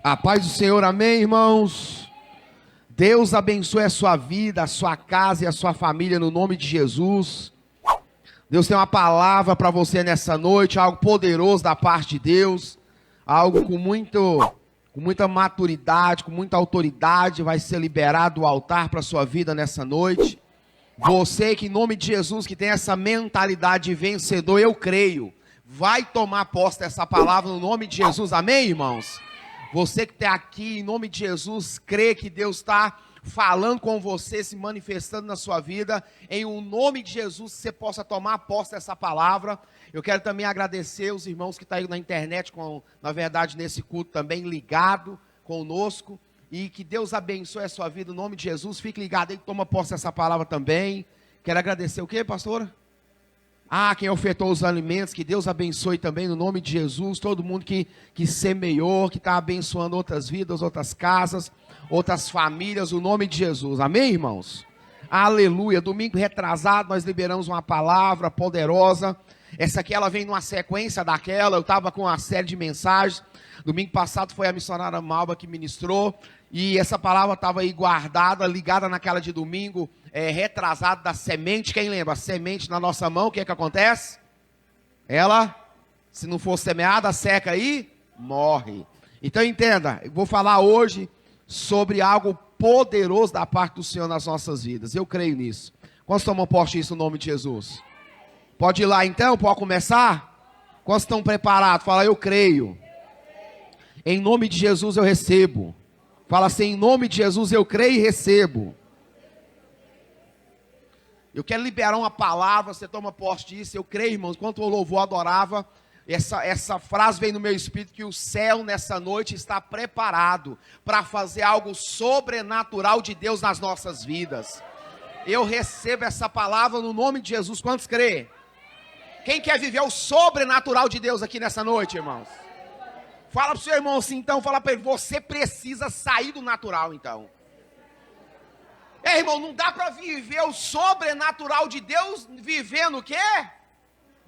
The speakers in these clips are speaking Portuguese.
A paz do Senhor, amém, irmãos? Deus abençoe a sua vida, a sua casa e a sua família no nome de Jesus. Deus tem uma palavra para você nessa noite, algo poderoso da parte de Deus, algo com muita maturidade, com muita autoridade, vai ser liberado do altar para a sua vida nessa noite. Você que em nome de Jesus, que tem essa mentalidade de vencedor, eu creio, vai tomar posse dessa palavra no nome de Jesus, amém, irmãos? Você que está aqui, em nome de Jesus, crê que Deus está falando com você, se manifestando na sua vida, em um nome de Jesus, que você possa tomar posse dessa palavra. Eu quero também agradecer os irmãos que estão aí na internet, na verdade, nesse culto também, ligado conosco, e que Deus abençoe a sua vida, em nome de Jesus. Fique ligado aí, toma posse dessa palavra também. Quero agradecer o quê, pastora? Quem ofertou os alimentos, que Deus abençoe também no nome de Jesus, todo mundo que semeou, que está abençoando outras vidas, outras casas, outras famílias, no nome de Jesus, amém, irmãos? Aleluia. Domingo retrasado nós liberamos uma palavra poderosa, essa aqui ela vem numa sequência daquela, eu estava com uma série de mensagens, domingo passado foi a missionária Malba que ministrou, e essa palavra estava aí guardada, ligada naquela de domingo, retrasado da semente. Quem lembra? A semente na nossa mão, o que é que acontece? Ela, se não for semeada, seca aí, morre. Então entenda, eu vou falar hoje sobre algo poderoso da parte do Senhor nas nossas vidas. Eu creio nisso. Quantos tomam posse disso no nome de Jesus? Pode ir lá então, pode começar? Quantos estão preparados? Fala, eu creio. Em nome de Jesus eu recebo. Fala assim, em nome de Jesus eu creio e recebo. Eu quero liberar uma palavra, você toma posse disso. Eu creio, irmãos, enquanto o louvor adorava, essa frase veio no meu espírito, que o céu nessa noite está preparado para fazer algo sobrenatural de Deus nas nossas vidas. Eu recebo essa palavra no nome de Jesus. Quantos creem? Quem quer viver o sobrenatural de Deus aqui nessa noite, irmãos? Fala para o seu irmão assim, então, fala para ele, você precisa sair do natural, então. Irmão, não dá para viver o sobrenatural de Deus vivendo o quê?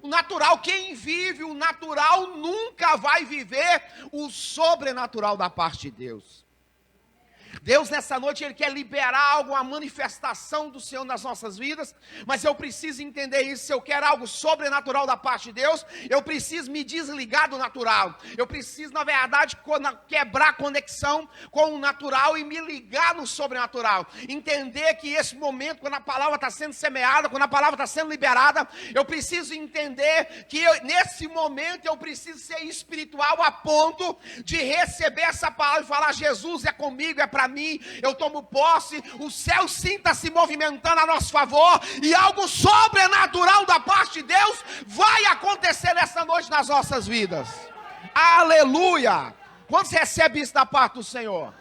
O natural. Quem vive o natural nunca vai viver o sobrenatural da parte de Deus. Deus nessa noite, Ele quer liberar algo, uma manifestação do Senhor nas nossas vidas, mas eu preciso entender isso. Se eu quero algo sobrenatural da parte de Deus, eu preciso me desligar do natural, eu preciso na verdade quebrar a conexão com o natural e me ligar no sobrenatural, entender que esse momento, quando a palavra está sendo semeada, quando a palavra está sendo liberada, eu preciso entender que nesse momento eu preciso ser espiritual a ponto de receber essa palavra e falar, Jesus é comigo, é para mim, eu tomo posse, o céu sim está se movimentando a nosso favor, e algo sobrenatural da parte de Deus vai acontecer nessa noite nas nossas vidas. Aleluia! Quando você recebe isso da parte do Senhor?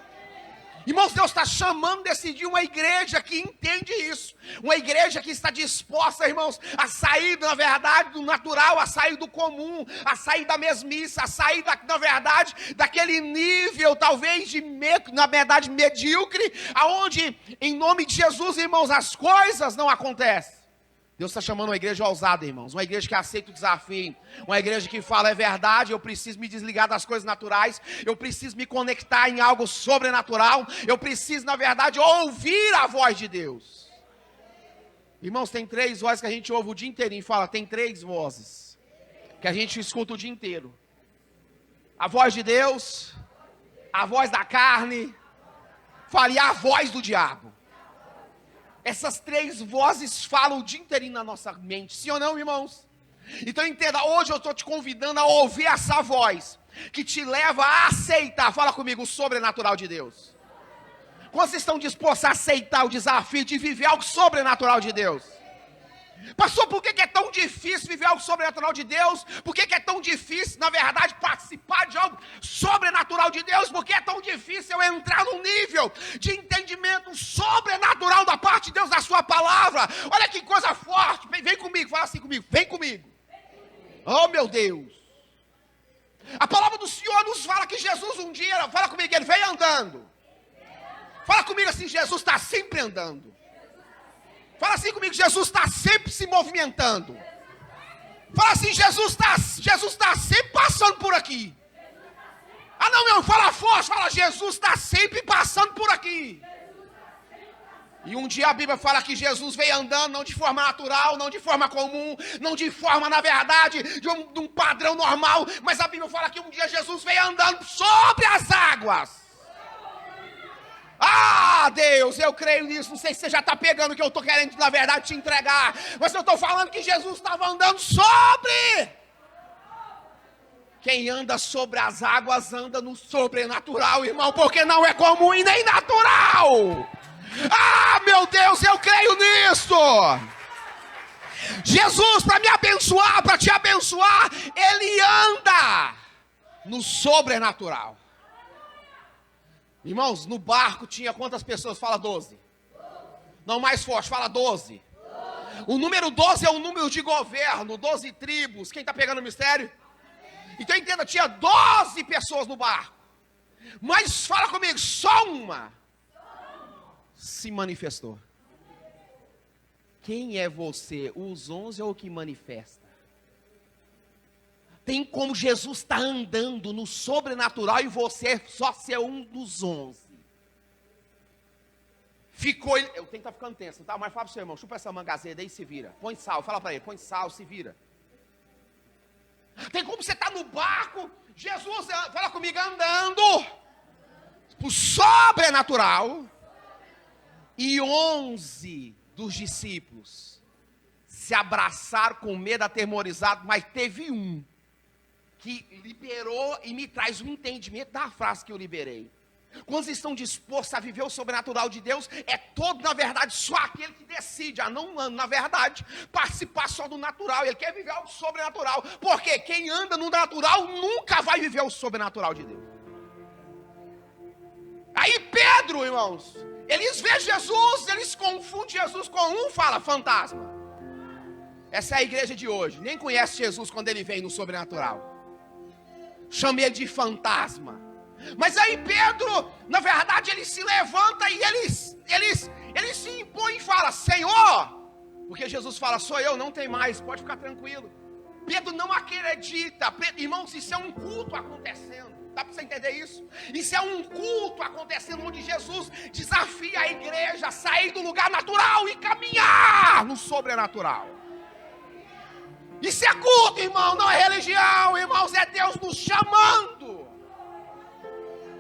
Irmãos, Deus está chamando, decidir uma igreja que entende isso, uma igreja que está disposta, irmãos, a sair, na verdade, do natural, a sair do comum, a sair da mesmice, a sair, na verdade, daquele nível, talvez, na verdade, medíocre, aonde, em nome de Jesus, irmãos, as coisas não acontecem. Deus está chamando uma igreja ousada, irmãos, uma igreja que aceita o desafio, uma igreja que fala, é verdade, eu preciso me desligar das coisas naturais, eu preciso me conectar em algo sobrenatural, eu preciso, na verdade, ouvir a voz de Deus. Irmãos, tem 3 vozes que a gente ouve o dia inteirinho, fala, tem 3 vozes que a gente escuta o dia inteiro. A voz de Deus, a voz da carne, fala, e a voz do diabo. Essas 3 vozes falam o dia inteirinho na nossa mente, sim ou não, irmãos? Então entenda, hoje eu estou te convidando a ouvir essa voz, que te leva a aceitar, fala comigo, o sobrenatural de Deus. Quando vocês estão dispostos a aceitar o desafio de viver algo sobrenatural de Deus? Pastor, por que é tão difícil viver algo sobrenatural de Deus? Por que é tão difícil, na verdade, participar de algo sobrenatural de Deus? Por que é tão difícil eu entrar num nível de entendimento sobrenatural da parte de Deus, da sua palavra? Olha que coisa forte, vem comigo, fala assim comigo, vem comigo. Oh meu Deus. A palavra do Senhor nos fala que Jesus um dia, fala comigo, Ele veio andando. Fala comigo assim, Jesus está sempre andando. Fala assim comigo, Jesus está sempre se movimentando. Fala assim, Jesus está sempre passando por aqui. Ah não, meu, fala forte, fala, Jesus está sempre passando por aqui. E um dia a Bíblia fala que Jesus veio andando, não de forma natural, não de forma comum, não de forma, na verdade, de um padrão normal, mas a Bíblia fala que um dia Jesus veio andando sobre as águas. Ah, Deus, eu creio nisso. Não sei se você já está pegando o que eu estou querendo, na verdade, te entregar, mas eu estou falando que Jesus estava andando sobre. Quem anda sobre as águas anda no sobrenatural, irmão, porque não é comum e nem natural. Ah, meu Deus, eu creio nisso. Jesus, para me abençoar, para te abençoar, ele anda no sobrenatural. Irmãos, no barco tinha quantas pessoas? Fala 12. Não, mais forte, fala 12. O número 12 é o número de governo, 12 tribos. Quem está pegando o mistério? Então entenda, tinha 12 pessoas no barco. Mas fala comigo, só uma se manifestou. Quem é você? Os 11 ou o que manifesta? Tem como Jesus está andando no sobrenatural e você só ser um dos 11. Ficou, eu tenho que estar ficando tenso, tá? Mas fala para o seu irmão, chupa essa manga azeda aí e se vira. Põe sal, fala para ele, põe sal, se vira. Tem como você estar no barco, Jesus, fala comigo, andando o sobrenatural. E 11 dos discípulos se abraçaram com medo, atemorizado, mas teve um que liberou e me traz o entendimento da frase que eu liberei. Quando estão dispostos a viver o sobrenatural de Deus, é todo, na verdade, só aquele que decide a não, na verdade, participar só do natural. Ele quer viver o sobrenatural, porque quem anda no natural nunca vai viver o sobrenatural de Deus. Aí Pedro, irmãos, eles veem Jesus, eles confundem Jesus com um, fala, fantasma. Essa é a igreja de hoje, nem conhece Jesus quando ele vem no sobrenatural. Chama ele de fantasma. Mas aí Pedro, na verdade, ele se levanta e ele se impõe e fala, Senhor, porque Jesus fala, sou eu, não tem mais, pode ficar tranquilo. Pedro não acredita, irmãos, isso é um culto acontecendo. Dá para você entender isso? Isso é um culto acontecendo onde Jesus desafia a igreja a sair do lugar natural e caminhar no sobrenatural. Isso é culto, irmão, não é religião, irmãos, é Deus nos chamando.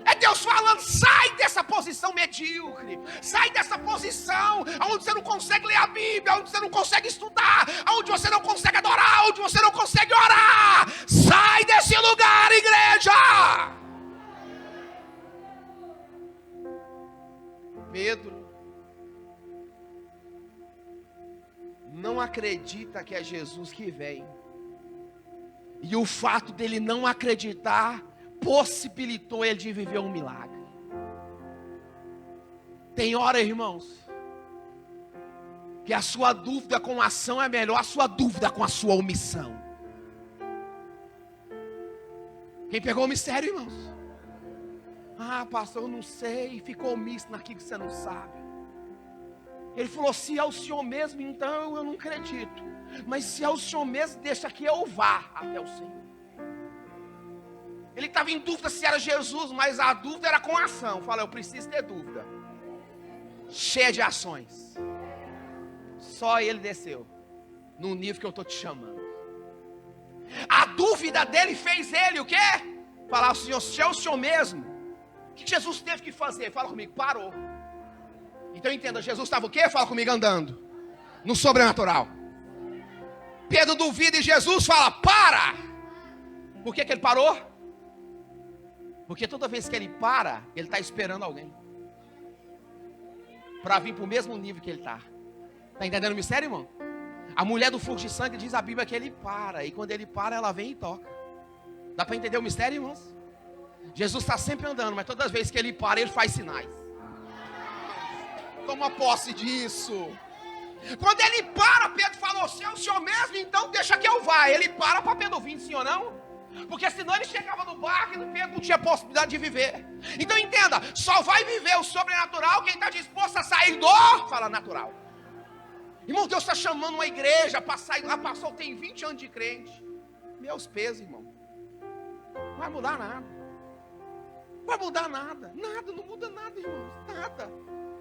É Deus falando, sai dessa posição medíocre, sai dessa posição onde você não consegue ler a Bíblia, onde você não consegue estudar, onde você não consegue adorar, onde você não consegue orar. Sai desse lugar, igreja! Pedro não acredita que é Jesus que vem. E o fato dele não acreditar possibilitou ele de viver um milagre. Tem hora, irmãos, que a sua dúvida com a ação é melhor a sua dúvida com a sua omissão. Quem pegou o mistério, irmãos? Ah, pastor, eu não sei, ficou omisso naquilo que você não sabe. Ele falou, se é o Senhor mesmo, então eu não acredito. Mas se é o Senhor mesmo, deixa que eu vá até o Senhor. Ele estava em dúvida se era Jesus, mas a dúvida era com ação. Fala, eu preciso ter dúvida. Cheia de ações. Só ele desceu no nível que eu estou te chamando. A dúvida dele fez ele o quê? Falar, Senhor, se é o Senhor mesmo, o que Jesus teve que fazer? Fala comigo, parou. Então entenda, Jesus estava o quê? Fala comigo, andando no sobrenatural. Pedro duvida e Jesus fala, para. Por que ele parou? Porque toda vez que ele para, ele está esperando alguém para vir para o mesmo nível que ele está. Está entendendo o mistério, irmão? A mulher do fluxo de sangue diz a Bíblia que ele para. E quando ele para, ela vem e toca. Dá para entender o mistério, irmãos? Jesus está sempre andando, mas todas as vezes que ele para, ele faz sinais. Toma posse disso. Quando ele para, Pedro falou, se é o Senhor mesmo, então deixa que eu vá. Ele para Pedro vir, sim ou não? Porque senão ele chegava no barco e Pedro não tinha possibilidade de viver. Então entenda, só vai viver o sobrenatural quem está disposto a sair do, fala, natural. Irmão, Deus está chamando uma igreja para sair. A pastor tem 20 anos de crente. Meus pesos, irmão. Não vai mudar nada. Vai mudar nada. Nada, não muda nada, irmãos. Nada.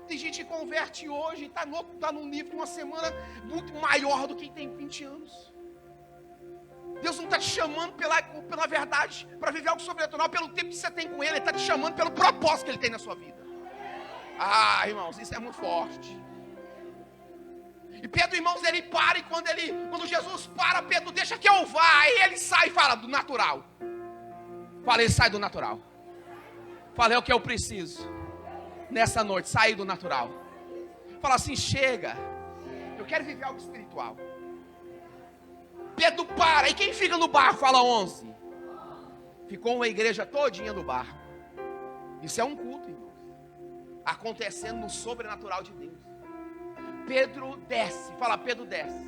Tem gente que converte hoje, está num nível de uma semana muito maior do que tem 20 anos. Deus não está te chamando pela verdade, para viver algo sobrenatural, pelo tempo que você tem com Ele. Ele está te chamando pelo propósito que Ele tem na sua vida. Ah, irmãos, isso é muito forte. E Pedro, irmãos, ele para, e quando Jesus para, Pedro, deixa que eu vá. Aí ele sai e fala do natural. Falei, sai do natural. Falei, é o que eu preciso nessa noite, sair do natural. Fala assim, chega, eu quero viver algo espiritual. Pedro para, e quem fica no barco? Fala 11. Ficou uma igreja todinha no barco. Isso é um culto, irmãos, acontecendo no sobrenatural de Deus. Pedro desce, fala, Pedro desce.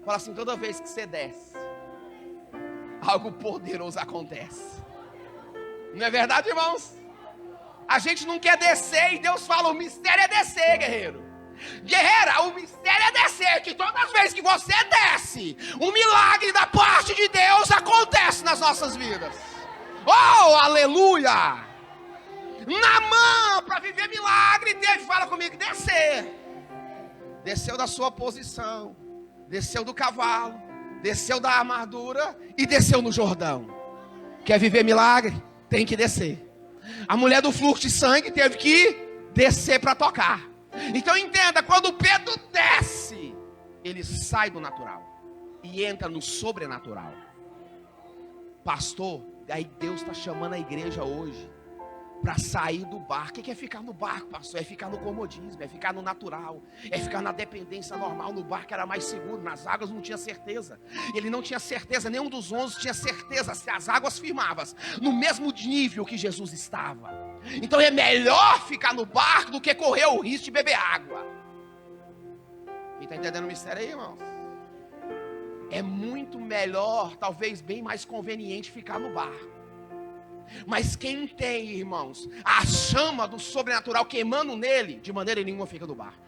Fala assim, toda vez que você desce, algo poderoso acontece. Não é verdade, irmãos? A gente não quer descer, e Deus fala, o mistério é descer, guerreiro. Guerreira, o mistério é descer, que todas as vezes que você desce, um milagre da parte de Deus acontece nas nossas vidas. Oh, aleluia! Naamã, para viver milagre, teve, fala comigo, descer. Desceu da sua posição, desceu do cavalo, desceu da armadura e desceu no Jordão. Quer viver milagre? Tem que descer. A mulher do fluxo de sangue teve que descer para tocar. Então entenda, quando Pedro desce, ele sai do natural e entra no sobrenatural. Pastor, aí Deus está chamando a igreja hoje para sair do barco. O que é ficar no barco, pastor? É ficar no comodismo, é ficar no natural, é ficar na dependência normal. No barco era mais seguro, nas águas não tinha certeza. Ele não tinha certeza, nenhum dos 11 tinha certeza se as águas firmavam no mesmo nível que Jesus estava. Então é melhor ficar no barco do que correr o risco de beber água. Quem está entendendo o mistério aí, irmãos? É muito melhor, talvez bem mais conveniente ficar no barco. Mas quem tem, irmãos, a chama do sobrenatural queimando nele, de maneira nenhuma fica no barco.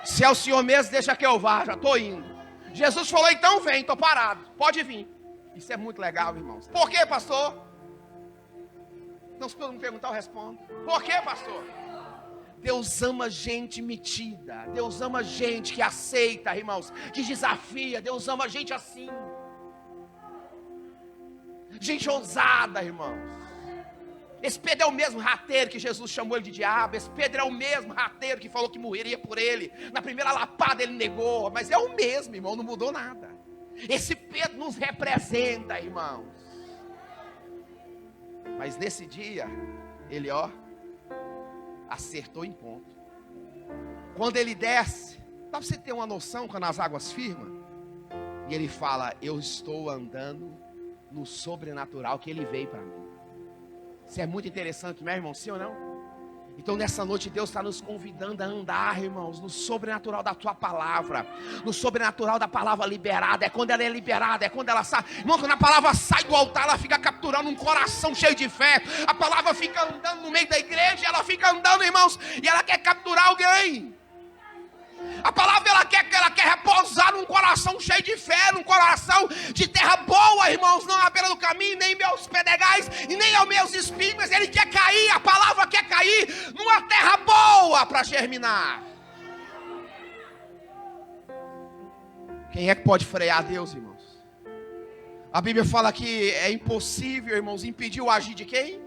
Se é o Senhor mesmo, deixa que eu vá, já estou indo. Jesus falou, então vem, estou parado, pode vir. Isso é muito legal, irmãos. Por quê, pastor? Então, se todo mundo perguntar, eu respondo. Por quê, pastor? Deus ama gente metida. Deus ama gente que aceita, irmãos, que desafia. Deus ama gente assim. Gente ousada, irmãos. Esse Pedro é o mesmo rateiro que Jesus chamou ele de diabo. Esse Pedro é o mesmo rateiro que falou que morreria por ele. Na primeira lapada ele negou. Mas é o mesmo, irmão, não mudou nada. Esse Pedro nos representa, irmãos. Mas nesse dia, ele, acertou em ponto. Quando ele desce, dá para você ter uma noção quando as águas firmam? E ele fala, eu estou andando no sobrenatural que ele veio para mim. Isso é muito interessante, meu irmão, sim ou não? Então nessa noite Deus está nos convidando a andar, irmãos, no sobrenatural da tua palavra, no sobrenatural da palavra liberada. É quando ela é liberada, é quando ela sai. Irmão, quando a palavra sai do altar, ela fica capturando um coração cheio de fé. A palavra fica andando no meio da igreja, ela fica andando, irmãos, e ela quer capturar alguém. A palavra ela quer repousar num coração cheio de fé, num coração de terra boa, irmãos, não à beira do caminho, nem meus pedregais, e nem aos meus espinhos, mas ele quer cair, a palavra quer cair numa terra boa para germinar. Quem é que pode frear Deus, irmãos? A Bíblia fala que é impossível, irmãos, impedir o agir de quem?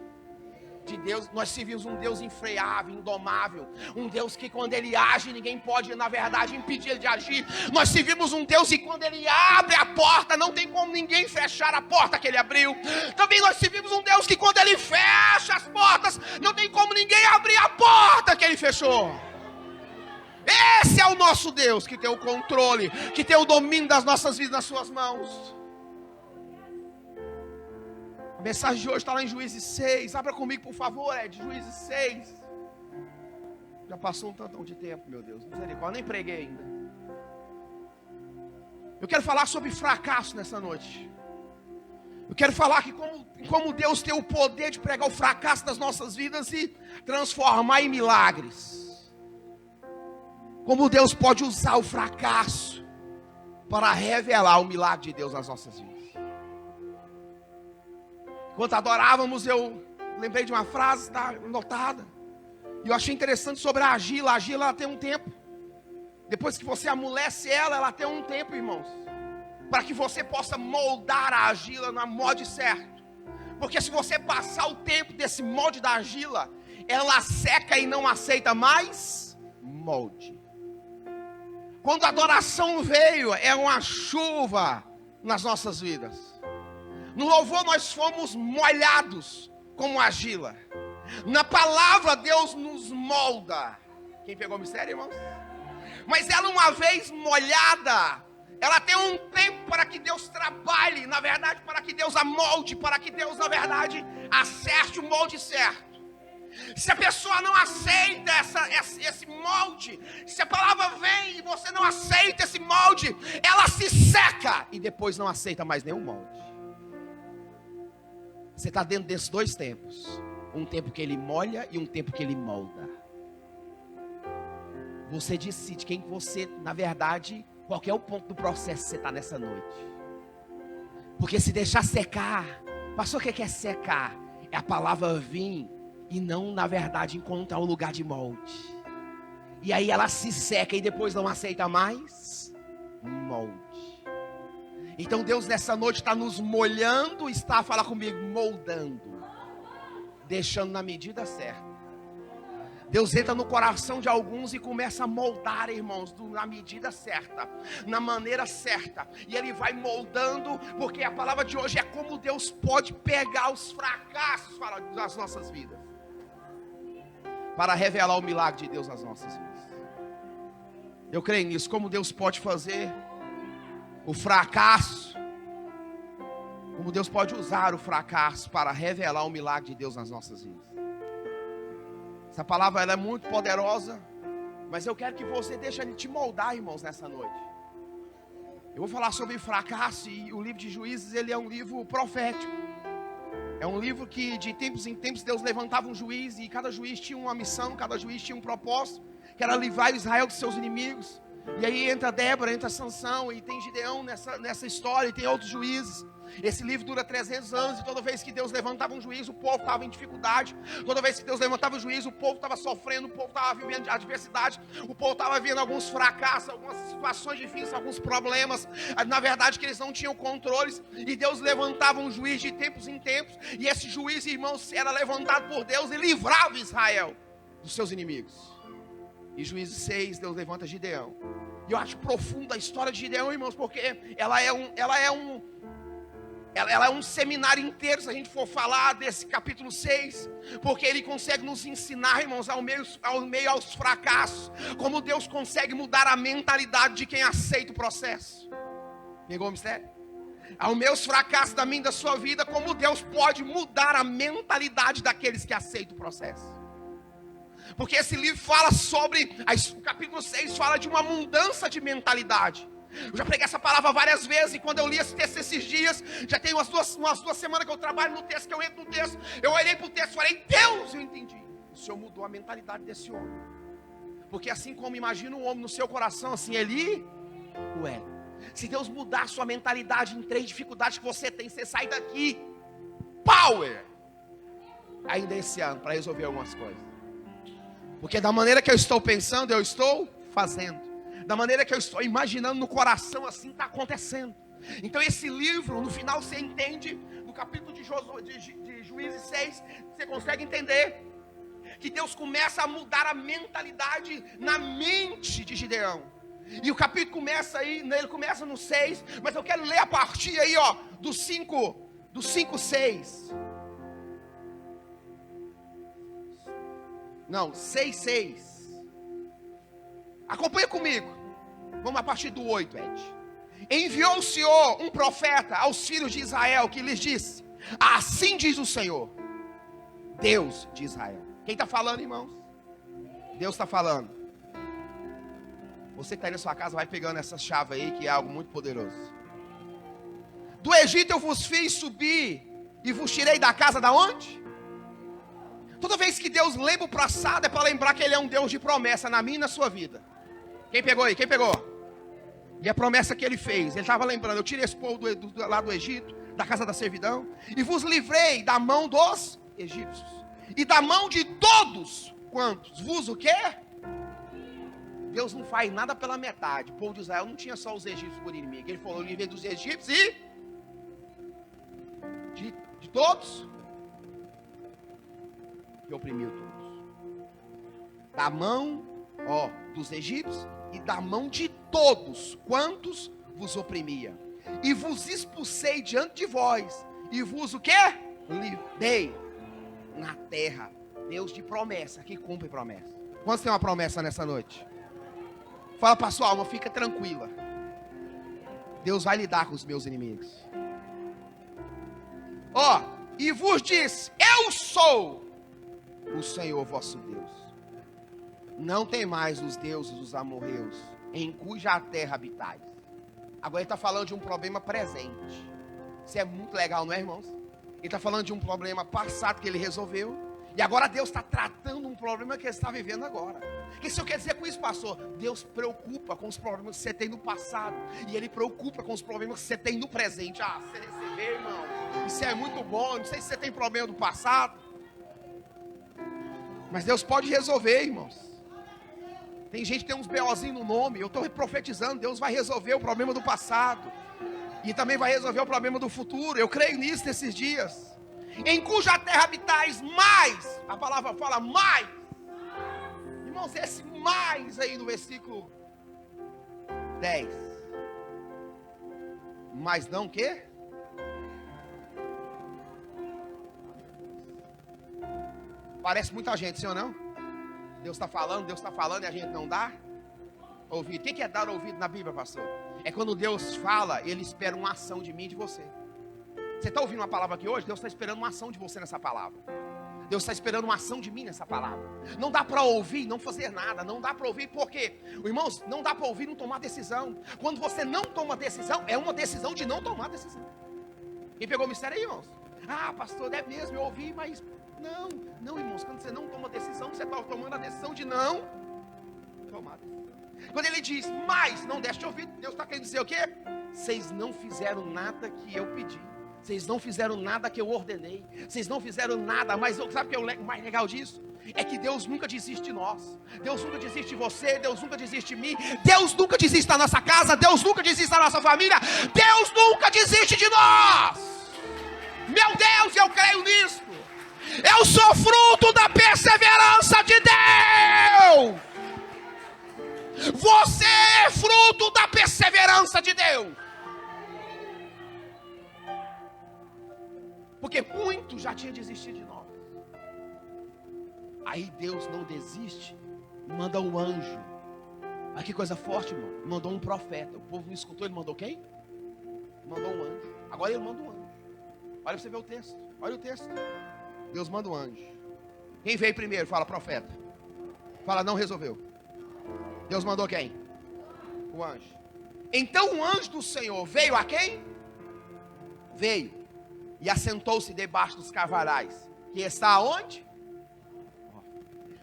De Deus. Nós servimos um Deus infreável, indomável, um Deus que quando ele age, ninguém pode, na verdade, impedir ele de agir. Nós servimos um Deus que quando ele abre a porta, não tem como ninguém fechar a porta que ele abriu. Também nós servimos um Deus que quando ele fecha as portas, não tem como ninguém abrir a porta que ele fechou. Esse é o nosso Deus, que tem o controle, que tem o domínio das nossas vidas nas suas mãos. A mensagem de hoje está lá em Juízes 6. Abra comigo, por favor, de Juízes 6. Já passou um tantão de tempo, meu Deus. Misericórdia, nem preguei ainda. Eu quero falar sobre fracasso nessa noite. Eu quero falar que como Deus tem o poder de pregar o fracasso das nossas vidas e transformar em milagres. Como Deus pode usar o fracasso para revelar o milagre de Deus nas nossas vidas. Enquanto adorávamos, eu lembrei de uma frase, está anotada. E eu achei interessante sobre a argila. A argila, ela tem um tempo. Depois que você amolece ela tem um tempo, irmãos. Para que você possa moldar a argila no molde certo. Porque se você passar o tempo desse molde da argila, ela seca e não aceita mais molde. Quando a adoração veio, é uma chuva nas nossas vidas. No louvor nós fomos molhados como argila. Na palavra Deus nos molda. Quem pegou o mistério, irmãos? Mas ela, uma vez molhada, ela tem um tempo para que Deus trabalhe, na verdade, para que Deus a molde, para que Deus, na verdade, acerte o molde certo. Se a pessoa não aceita esse molde, se a palavra vem e você não aceita esse molde, ela se seca e depois não aceita mais nenhum molde. Você está dentro desses dois tempos. Um tempo que ele molha e um tempo que ele molda. Você decide quem você, na verdade, qual é o ponto do processo que você está nessa noite. Porque se deixar secar, pastor, o que é secar? É a palavra vir e não, na verdade, encontrar o lugar de molde. E aí ela se seca e depois não aceita mais molde. Então Deus nessa noite está nos molhando, está a falar comigo, moldando, deixando na medida certa. Deus entra no coração de alguns e começa a moldar, irmãos, na medida certa, na maneira certa. E Ele vai moldando, porque a palavra de hoje é como Deus pode pegar os fracassos das nossas vidas, para revelar o milagre de Deus nas nossas vidas. Eu creio nisso, como Deus pode fazer o fracasso, como Deus pode usar o fracasso para revelar o milagre de Deus nas nossas vidas. Essa palavra ela é muito poderosa, mas eu quero que você deixe ele te moldar, irmãos, nessa noite. Eu vou falar sobre fracasso, e o livro de Juízes, ele é um livro profético. É um livro que de tempos em tempos Deus levantava um juiz, e cada juiz tinha uma missão, cada juiz tinha um propósito, que era livrar Israel dos seus inimigos. E aí entra Débora, entra Sansão, e tem Gideão nessa história, e tem outros juízes. Esse livro dura 300 anos, e toda vez que Deus levantava um juiz, o povo estava em dificuldade. Toda vez que Deus levantava um juiz, o povo estava sofrendo, o povo estava vivendo adversidade, o povo estava vendo alguns fracassos, algumas situações difíceis, alguns problemas, na verdade que eles não tinham controles, e Deus levantava um juiz de tempos em tempos, e esse juiz, irmãos, era levantado por Deus e livrava Israel dos seus inimigos. E Juízes 6, Deus levanta Gideão. E eu acho profunda a história de Gideão, irmãos, porque ela é um seminário inteiro, se a gente for falar desse capítulo 6, porque ele consegue nos ensinar, irmãos, ao meio aos fracassos, como Deus consegue mudar a mentalidade de quem aceita o processo. Pegou o mistério? Ao meio aos fracassos da minha e da sua vida, como Deus pode mudar a mentalidade daqueles que aceitam o processo. Porque esse livro fala sobre, o capítulo 6 fala de uma mudança de mentalidade. Eu já preguei essa palavra várias vezes, e quando eu li esse texto esses dias, já tem umas duas semanas que eu trabalho no texto, que eu entro no texto, eu olhei para o texto e falei, Deus, eu entendi. O Senhor mudou a mentalidade desse homem. Porque assim como imagina um homem no seu coração, assim ele o é. Se Deus mudar a sua mentalidade em 3 dificuldades que você tem, você sai daqui, power, ainda esse ano, para resolver algumas coisas. Porque da maneira que eu estou pensando, eu estou fazendo. Da maneira que eu estou imaginando no coração, assim está acontecendo. Então esse livro, no final você entende, no capítulo de Juízes 6, você consegue entender que Deus começa a mudar a mentalidade na mente de Gideão. E o capítulo começa aí, ele começa no 6, mas eu quero ler a partir aí, ó, do 5, 6. Não, 6. Acompanha comigo. Vamos a partir do 8, Ed. Enviou o Senhor um profeta aos filhos de Israel, que lhes disse: assim diz o Senhor, Deus de Israel. Quem está falando, irmãos? Deus está falando. Você que está aí na sua casa, vai pegando essa chave aí, que é algo muito poderoso. Do Egito eu vos fiz subir e vos tirei da casa da onde? Toda vez que Deus lembra o passado, é para lembrar que Ele é um Deus de promessa na minha e na sua vida. Quem pegou aí? Quem pegou? E a promessa que Ele fez, Ele estava lembrando: eu tirei esse povo lá do Egito, da casa da servidão, e vos livrei da mão dos egípcios, e da mão de todos quantos vos o quê? Deus não faz nada pela metade. O povo de Israel não tinha só os egípcios por inimigo. Ele falou, livre dos egípcios e de todos, e oprimiu todos. Da mão, dos egípcios e da mão de todos quantos vos oprimia. E vos expulsei diante de vós, e vos o quê? Livrei na terra. Deus de promessa, que cumpre promessa. Quantos tem uma promessa nessa noite? Fala para a sua alma, fica tranquila. Deus vai lidar com os meus inimigos. E vos disse, eu sou o Senhor vosso Deus. Não tem mais os deuses dos amorreus, em cuja terra habitais. Agora ele está falando de um problema presente. Isso é muito legal, não é, irmãos? Ele está falando de um problema passado que ele resolveu. E agora Deus está tratando um problema que ele está vivendo agora. O que o senhor quer dizer com isso, pastor? Deus preocupa com os problemas que você tem no passado. E Ele preocupa com os problemas que você tem no presente. Você recebeu, irmão? Isso é muito bom. Não sei se você tem problema do passado. Mas Deus pode resolver, irmãos. Tem gente que tem uns BOzinhos no nome. Eu estou profetizando. Deus vai resolver o problema do passado. E também vai resolver o problema do futuro. Eu creio nisso nesses dias. Em cuja terra habitais, mais. A palavra fala mais. Irmãos, esse mais aí no versículo 10. Mas não o quê? Parece muita gente, sim ou não? Deus está falando e a gente não dá ouvido. O que é dar ouvido na Bíblia, pastor? É quando Deus fala, Ele espera uma ação de mim e de você. Você está ouvindo uma palavra aqui hoje? Deus está esperando uma ação de você nessa palavra. Deus está esperando uma ação de mim nessa palavra. Não dá para ouvir e não fazer nada. Não dá para ouvir porque, irmãos, não dá para ouvir e não tomar decisão. Quando você não toma decisão, é uma decisão de não tomar decisão. Quem pegou o mistério aí, irmãos? Pastor, é mesmo, eu ouvi, mas não, irmãos. Quando você não toma decisão, você está tomando a decisão de não tomar decisão. Quando ele diz, mas não deste ouvir, Deus está querendo dizer o quê? Vocês não fizeram nada que eu pedi. Vocês não fizeram nada que eu ordenei. Vocês não fizeram nada. Mas sabe o que é o mais legal disso? É que Deus nunca desiste de nós. Deus nunca desiste de você. Deus nunca desiste de mim. Deus nunca desiste da nossa casa. Deus nunca desiste da nossa família. Deus nunca desiste de nós. Meu Deus, eu creio nisso. Eu sou fruto da perseverança de Deus. Você é fruto da perseverança de Deus. Porque muitos já tinham desistido de nós. Aí Deus não desiste e manda um anjo. Olha que coisa forte, irmão. Mandou um profeta. O povo não escutou, ele mandou quem? Mandou um anjo. Agora ele manda um anjo. Olha para você ver o texto. Olha o texto. Deus manda um anjo. Quem veio primeiro? Fala, profeta. Fala, não resolveu. Deus mandou quem? O anjo. Então o anjo do Senhor veio a quem? Veio. E assentou-se debaixo dos carvalhais. Que está onde?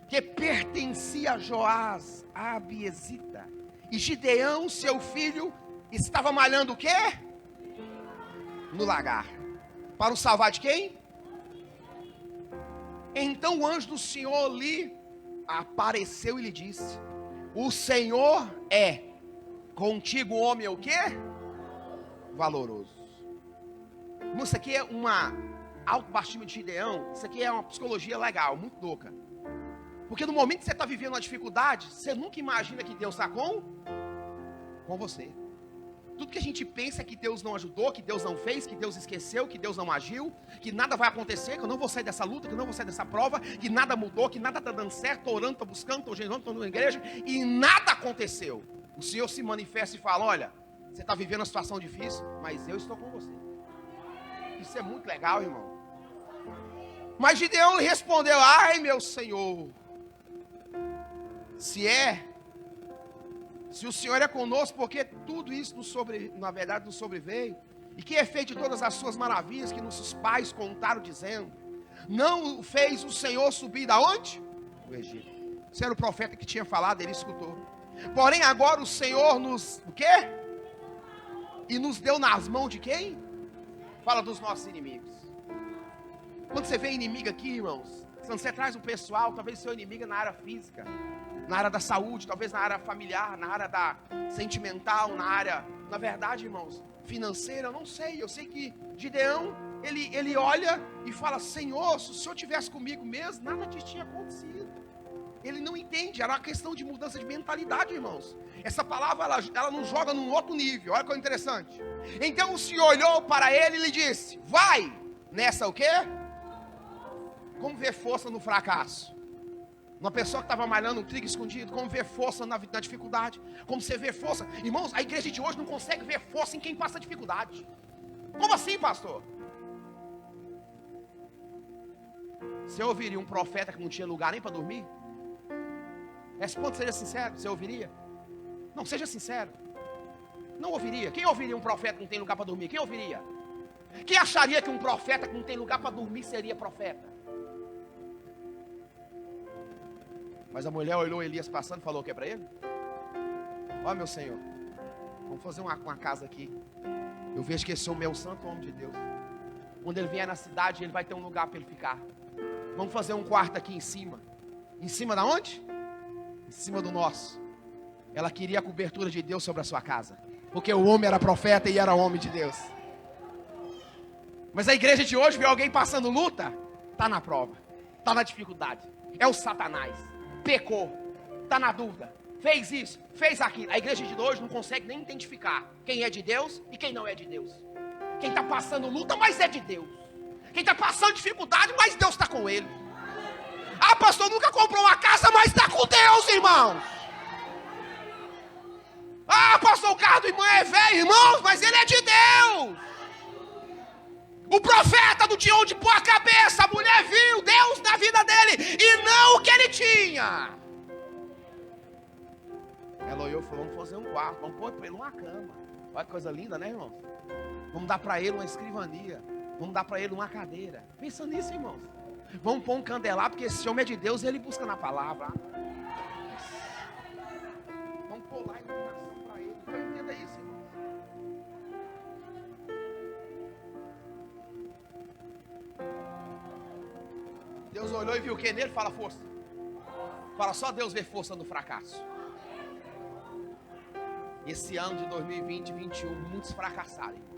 Que pertencia a Joás, a Abiezita. E Gideão, seu filho, estava malhando o quê? No lagar. Para o salvar de quem? Então o anjo do Senhor lhe apareceu e lhe disse: o Senhor é contigo, homem, o quê? Valoroso. Isso aqui é uma autoestima de Gideão. Isso aqui é uma psicologia legal, muito louca. Porque no momento que você está vivendo uma dificuldade, você nunca imagina que Deus está com você. Tudo que a gente pensa é que Deus não ajudou, que Deus não fez, que Deus esqueceu, que Deus não agiu, que nada vai acontecer, que eu não vou sair dessa luta, que eu não vou sair dessa prova, que nada mudou, que nada está dando certo, estou orando, estou buscando, estou jejuando, estou na igreja, e nada aconteceu. O Senhor se manifesta e fala: olha, você está vivendo uma situação difícil, mas eu estou com você. Isso é muito legal, irmão. Mas Gideão respondeu: ai, meu Senhor, se o Senhor é conosco, porque tudo isso na verdade nos sobreveio, e que é feito de todas as suas maravilhas que nossos pais contaram, dizendo: não fez o Senhor subir da onde? Do Egito. Esse era o profeta que tinha falado, ele escutou. Porém agora o Senhor nos, o quê? E nos deu nas mãos de quem? Fala dos nossos inimigos. Quando você vê inimigo aqui, irmãos, quando você traz um pessoal, talvez seu inimigo é na área física, na área da saúde, talvez na área familiar, na área da sentimental, na área, na verdade, irmãos, financeira, eu não sei. Eu sei que Gideão, ele olha e fala: Senhor, se o Senhor tivesse comigo mesmo, nada disso tinha acontecido. Ele não entende, era uma questão de mudança de mentalidade, irmãos. Essa palavra, ela nos joga num outro nível. Olha que coisa interessante. Então o Senhor olhou para ele e lhe disse: vai nessa o quê? Como ver força no fracasso? Uma pessoa que estava malhando um trigo escondido, como ver força na dificuldade? Como você vê força? Irmãos, a igreja de hoje não consegue ver força em quem passa dificuldade. Como assim, pastor? Você ouviria um profeta que não tinha lugar nem para dormir? Responda, seja sincero, você ouviria? Não, seja sincero. Não ouviria. Quem ouviria um profeta que não tem lugar para dormir? Quem ouviria? Quem acharia que um profeta que não tem lugar para dormir seria profeta? Mas a mulher olhou Elias passando e falou o que para ele? Ó, meu senhor, vamos fazer uma casa aqui. Eu vejo que esse homem é o santo homem de Deus. Quando ele vier na cidade, ele vai ter um lugar para ele ficar. Vamos fazer um quarto aqui em cima. Em cima da onde? Em cima do nosso. Ela queria a cobertura de Deus sobre a sua casa, porque o homem era profeta e era homem de Deus. Mas a igreja de hoje vê alguém passando luta, está na prova, está na dificuldade. É o Satanás. Pecou, está na dúvida, fez isso, fez aquilo. A igreja de hoje não consegue nem identificar quem é de Deus e quem não é de Deus. Quem está passando luta, mas é de Deus. Quem está passando dificuldade, mas Deus está com ele. Ah, pastor, nunca comprou uma casa, mas está com Deus, irmãos. Ah, pastor, o carro do irmão é velho, irmãos, mas ele é de Deus. O profeta não tinha onde pôr a cabeça. A mulher viu Deus na vida dele e não o que ele tinha. Ela olhou e falou: vamos fazer um quarto, vamos pôr para ele uma cama. Olha que coisa linda, né, irmãos? Vamos dar para ele uma escrivania, vamos dar para ele uma cadeira. Pensa nisso, irmãos. Vamos pôr um candelabro, porque esse homem é de Deus e ele busca na palavra. Vamos pôr lá iluminação para ele. Então entenda isso, irmão. Deus olhou e viu o que nele? Fala força. Fala, só Deus vê força no fracasso. Esse ano de 2020, 2021, muitos fracassaram, irmão.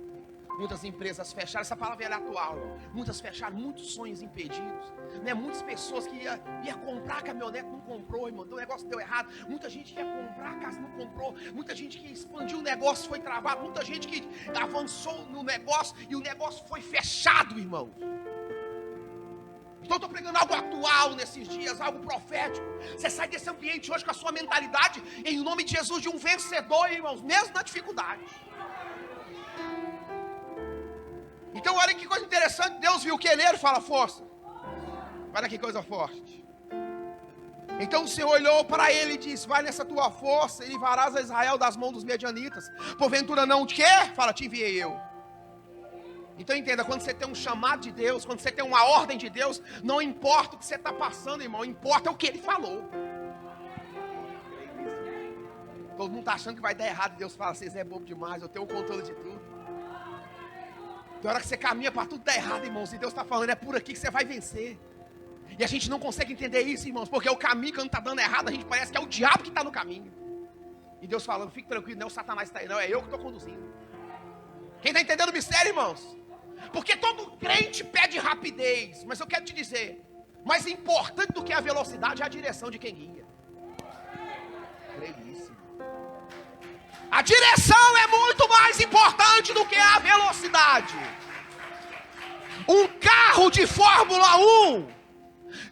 Muitas empresas fecharam, essa palavra é atual, irmão. Muitas fecharam, muitos sonhos impedidos, né? Muitas pessoas que ia comprar caminhonete, não comprou, irmão. O negócio deu errado. Muita gente que ia comprar a casa, não comprou. Muita gente que expandiu o negócio, foi travado. Muita gente que avançou no negócio e o negócio foi fechado, irmão. Então eu estou pregando algo atual nesses dias, algo profético. Você sai desse ambiente hoje com a sua mentalidade, em nome de Jesus, de um vencedor, irmãos, mesmo na dificuldade. Então olha que coisa interessante, Deus viu o que nele, fala força. Olha que coisa forte. Então o Senhor olhou para ele e disse: vai nessa tua força e livrarás a Israel das mãos dos medianitas. Porventura não te quer? Fala, te enviei eu. Então entenda, quando você tem um chamado de Deus, quando você tem uma ordem de Deus, não importa o que você está passando, irmão, importa o que Ele falou. Todo mundo está achando que vai dar errado, e Deus fala: vocês é bobo demais, eu tenho o controle de tudo. Tem hora que você caminha para tudo dar errado, irmãos, e Deus está falando: é por aqui que você vai vencer. E a gente não consegue entender isso, irmãos, porque o caminho que não está dando errado, a gente parece que é o diabo que está no caminho. E Deus falando: fique tranquilo, não é o Satanás que está aí, não, é eu que estou conduzindo. Quem está entendendo o mistério, irmãos? Porque todo crente pede rapidez, mas eu quero te dizer, mais importante do que a velocidade é a direção de quem guia. A direção é muito mais importante do que a velocidade. Um carro de Fórmula 1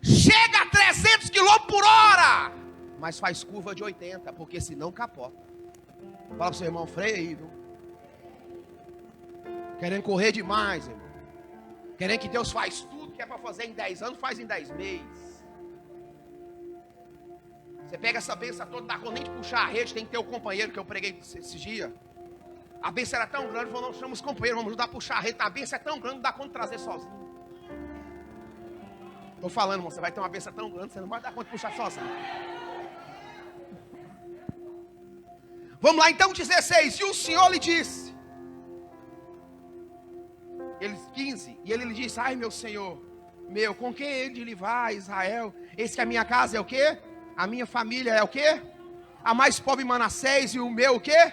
chega a 300 km por hora, mas faz curva de 80, porque senão capota. Fala pro seu irmão: freia aí, viu? Querendo correr demais, irmão. Querendo que Deus faz tudo que é para fazer em 10 anos, faz em 10 meses. Você pega essa bênção toda, não dá conta nem de puxar a rede, tem que ter o companheiro que eu preguei esse dia. A bênção era tão grande, falou: não, chama os companheiros, vamos ajudar a puxar a rede. A bênção é tão grande, não dá conta de trazer sozinho. Estou falando, irmão, você vai ter uma bênção tão grande, você não vai dar conta de puxar sozinho. Vamos lá então, 16. E o Senhor lhe disse, ele 15, e ele lhe disse: ai meu Senhor, meu, com quem ele de livrar Israel? Eis que a minha casa é o quê? A minha família é o quê? A mais pobre Manassés e o meu o quê?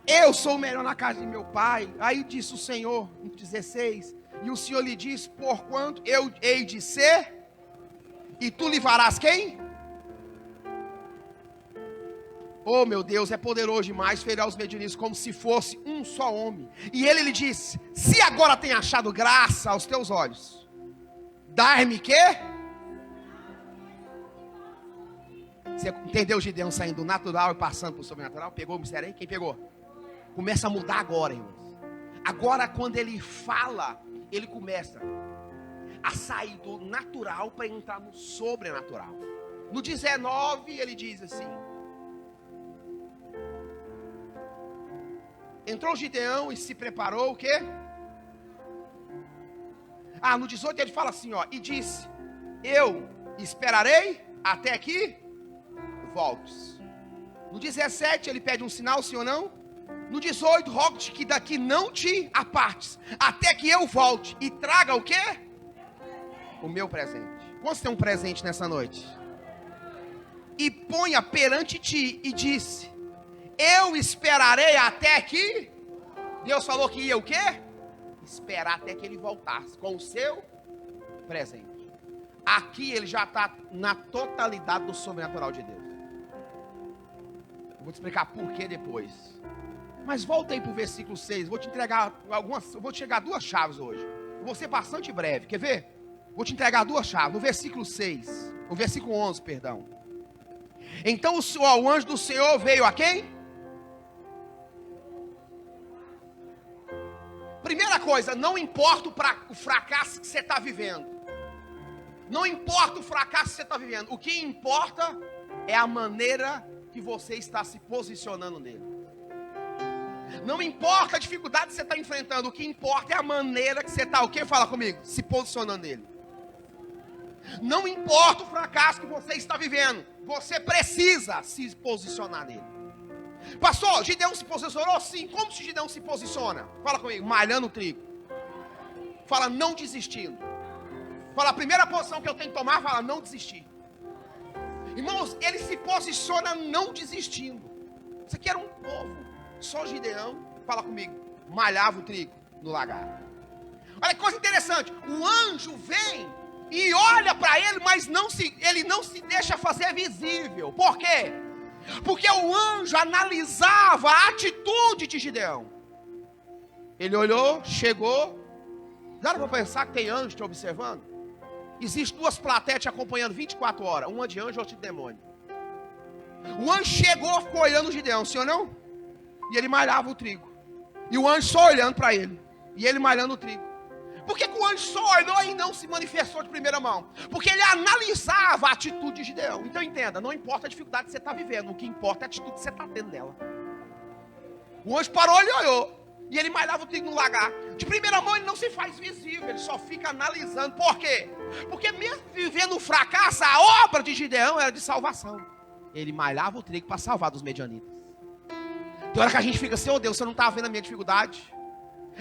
Eu sou o melhor na casa de meu pai. Aí disse o Senhor, em 16, e o Senhor lhe disse, porquanto eu hei de ser, e tu livrarás quem? Oh meu Deus, é poderoso demais ferir os medianitas como se fosse um só homem. E ele lhe disse, se agora tem achado graça aos teus olhos, dar-me quê? Você entendeu Gideão saindo do natural e passando para o sobrenatural? Pegou o mistério aí? Quem pegou? Começa a mudar agora, irmãos. Agora quando ele fala, ele começa a sair do natural para entrar no sobrenatural. No 19 ele diz assim, entrou Gideão e se preparou o quê? No 18 ele fala assim, ó, e disse, eu esperarei até que voltes. No 17 ele pede um sinal, sim ou não? No 18, rogo-te que daqui não te apartes, até que eu volte e traga o quê? O meu presente. Quantos tem um presente nessa noite? E ponha perante ti e disse, eu esperarei até que... Deus falou que ia o quê? Esperar até que ele voltasse com o seu presente. Aqui ele já está na totalidade do sobrenatural de Deus. Eu vou te explicar por que depois. Mas volta aí para o versículo 6. Vou te entregar vou te chegar a duas chaves hoje. Eu vou ser bastante breve. Quer ver? Vou te entregar duas chaves. No versículo 6. No versículo 11, perdão. Então o anjo do Senhor veio a quem? Primeira coisa, não importa o fracasso que você está vivendo. Não importa o fracasso que você está vivendo. O que importa é a maneira que você está se posicionando nele. Não importa a dificuldade que você está enfrentando. O que importa é a maneira que você está, o que? Fala comigo, se posicionando nele. Não importa o fracasso que você está vivendo. Você precisa se posicionar nele. Pastor, Gideão se posicionou? Sim. Como se Gideão se posiciona? Fala comigo, malhando o trigo. Fala, não desistindo. Fala, a primeira posição que eu tenho que tomar, fala, não desistir. Irmãos, ele se posiciona não desistindo. Isso aqui era um povo. Só Gideão, fala comigo, malhava o trigo no lagar. Olha que coisa interessante. O anjo vem e olha para ele, mas ele não se deixa fazer visível. Por quê? Porque o anjo analisava a atitude de Gideão. Ele olhou, chegou. Dá para pensar que tem anjo te observando? Existem duas plateias te acompanhando 24 horas. Uma de anjo e outra de demônio. O anjo chegou, ficou olhando o Gideão, sim ou não? E ele malhava o trigo. E o anjo só olhando para ele. E ele malhando o trigo. Por que o anjo só olhou e não se manifestou de primeira mão? Porque ele analisava a atitude de Gideão. Então entenda, não importa a dificuldade que você está vivendo. O que importa é a atitude que você está tendo nela. O anjo parou e olhou. E ele malhava o trigo no lagar. De primeira mão ele não se faz visível. Ele só fica analisando. Por quê? Porque mesmo vivendo o fracasso, a obra de Gideão era de salvação. Ele malhava o trigo para salvar dos medianitas. Tem hora que a gente fica assim, oh Deus, você não está vendo a minha dificuldade?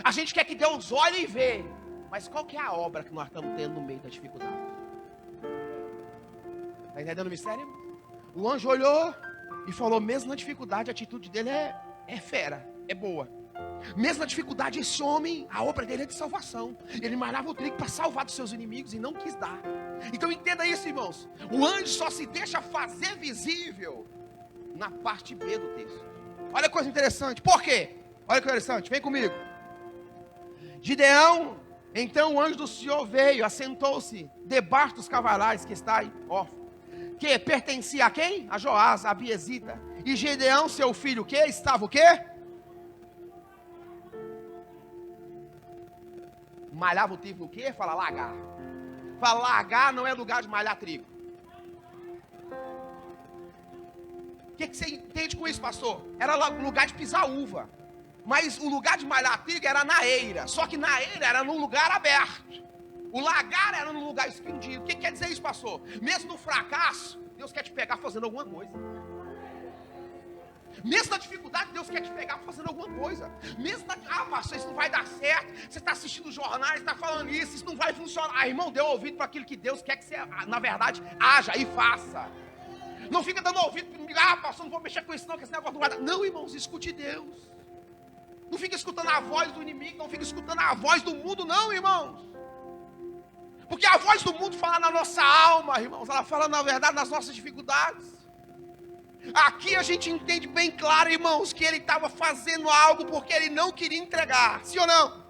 A gente quer que Deus olhe e vê. Mas qual que é a obra que nós estamos tendo no meio da dificuldade? Está entendendo o mistério? O anjo olhou e falou, mesmo na dificuldade, a atitude dele é fera, é boa. Mesmo na dificuldade, esse homem, a obra dele é de salvação. Ele malhava o trigo para salvar dos seus inimigos e não quis dar. Então entenda isso, irmãos. O anjo só se deixa fazer visível na parte B do texto. Olha que coisa interessante. Por quê? Olha que interessante, vem comigo. Gideão, então o anjo do Senhor veio, assentou-se debaixo dos cavaleiros que está aí, que pertencia a quem? A Joás, a Abiezita. E Gideão, seu filho, o quê? Estava o quê? Malhava o trigo no quê? Fala lagar. Fala lagar não é lugar de malhar trigo. O que você entende com isso, pastor? Era lugar de pisar uva. Mas o lugar de malhar trigo era na eira. Só que na eira era num lugar aberto. O lagar era num lugar escondido. O que quer dizer isso, pastor? Mesmo no fracasso, Deus quer te pegar fazendo alguma coisa. Mesmo na dificuldade, Deus quer te pegar fazendo alguma coisa. Mesmo na... pastor, isso não vai dar certo. Você está assistindo jornais, está falando isso não vai funcionar. Irmão, dê ouvido para aquilo que Deus quer que você, na verdade, haja e faça. Não fica dando ouvido para mim, pastor, não vou mexer com isso não, que esse negócio não vai dar. Não, irmãos, escute Deus. Não fica escutando a voz do inimigo, não fica escutando a voz do mundo, não, irmãos. Porque a voz do mundo fala na nossa alma, irmãos. Ela fala, na verdade, nas nossas dificuldades. Aqui a gente entende bem claro, irmãos, que ele estava fazendo algo porque ele não queria entregar. Sim ou não?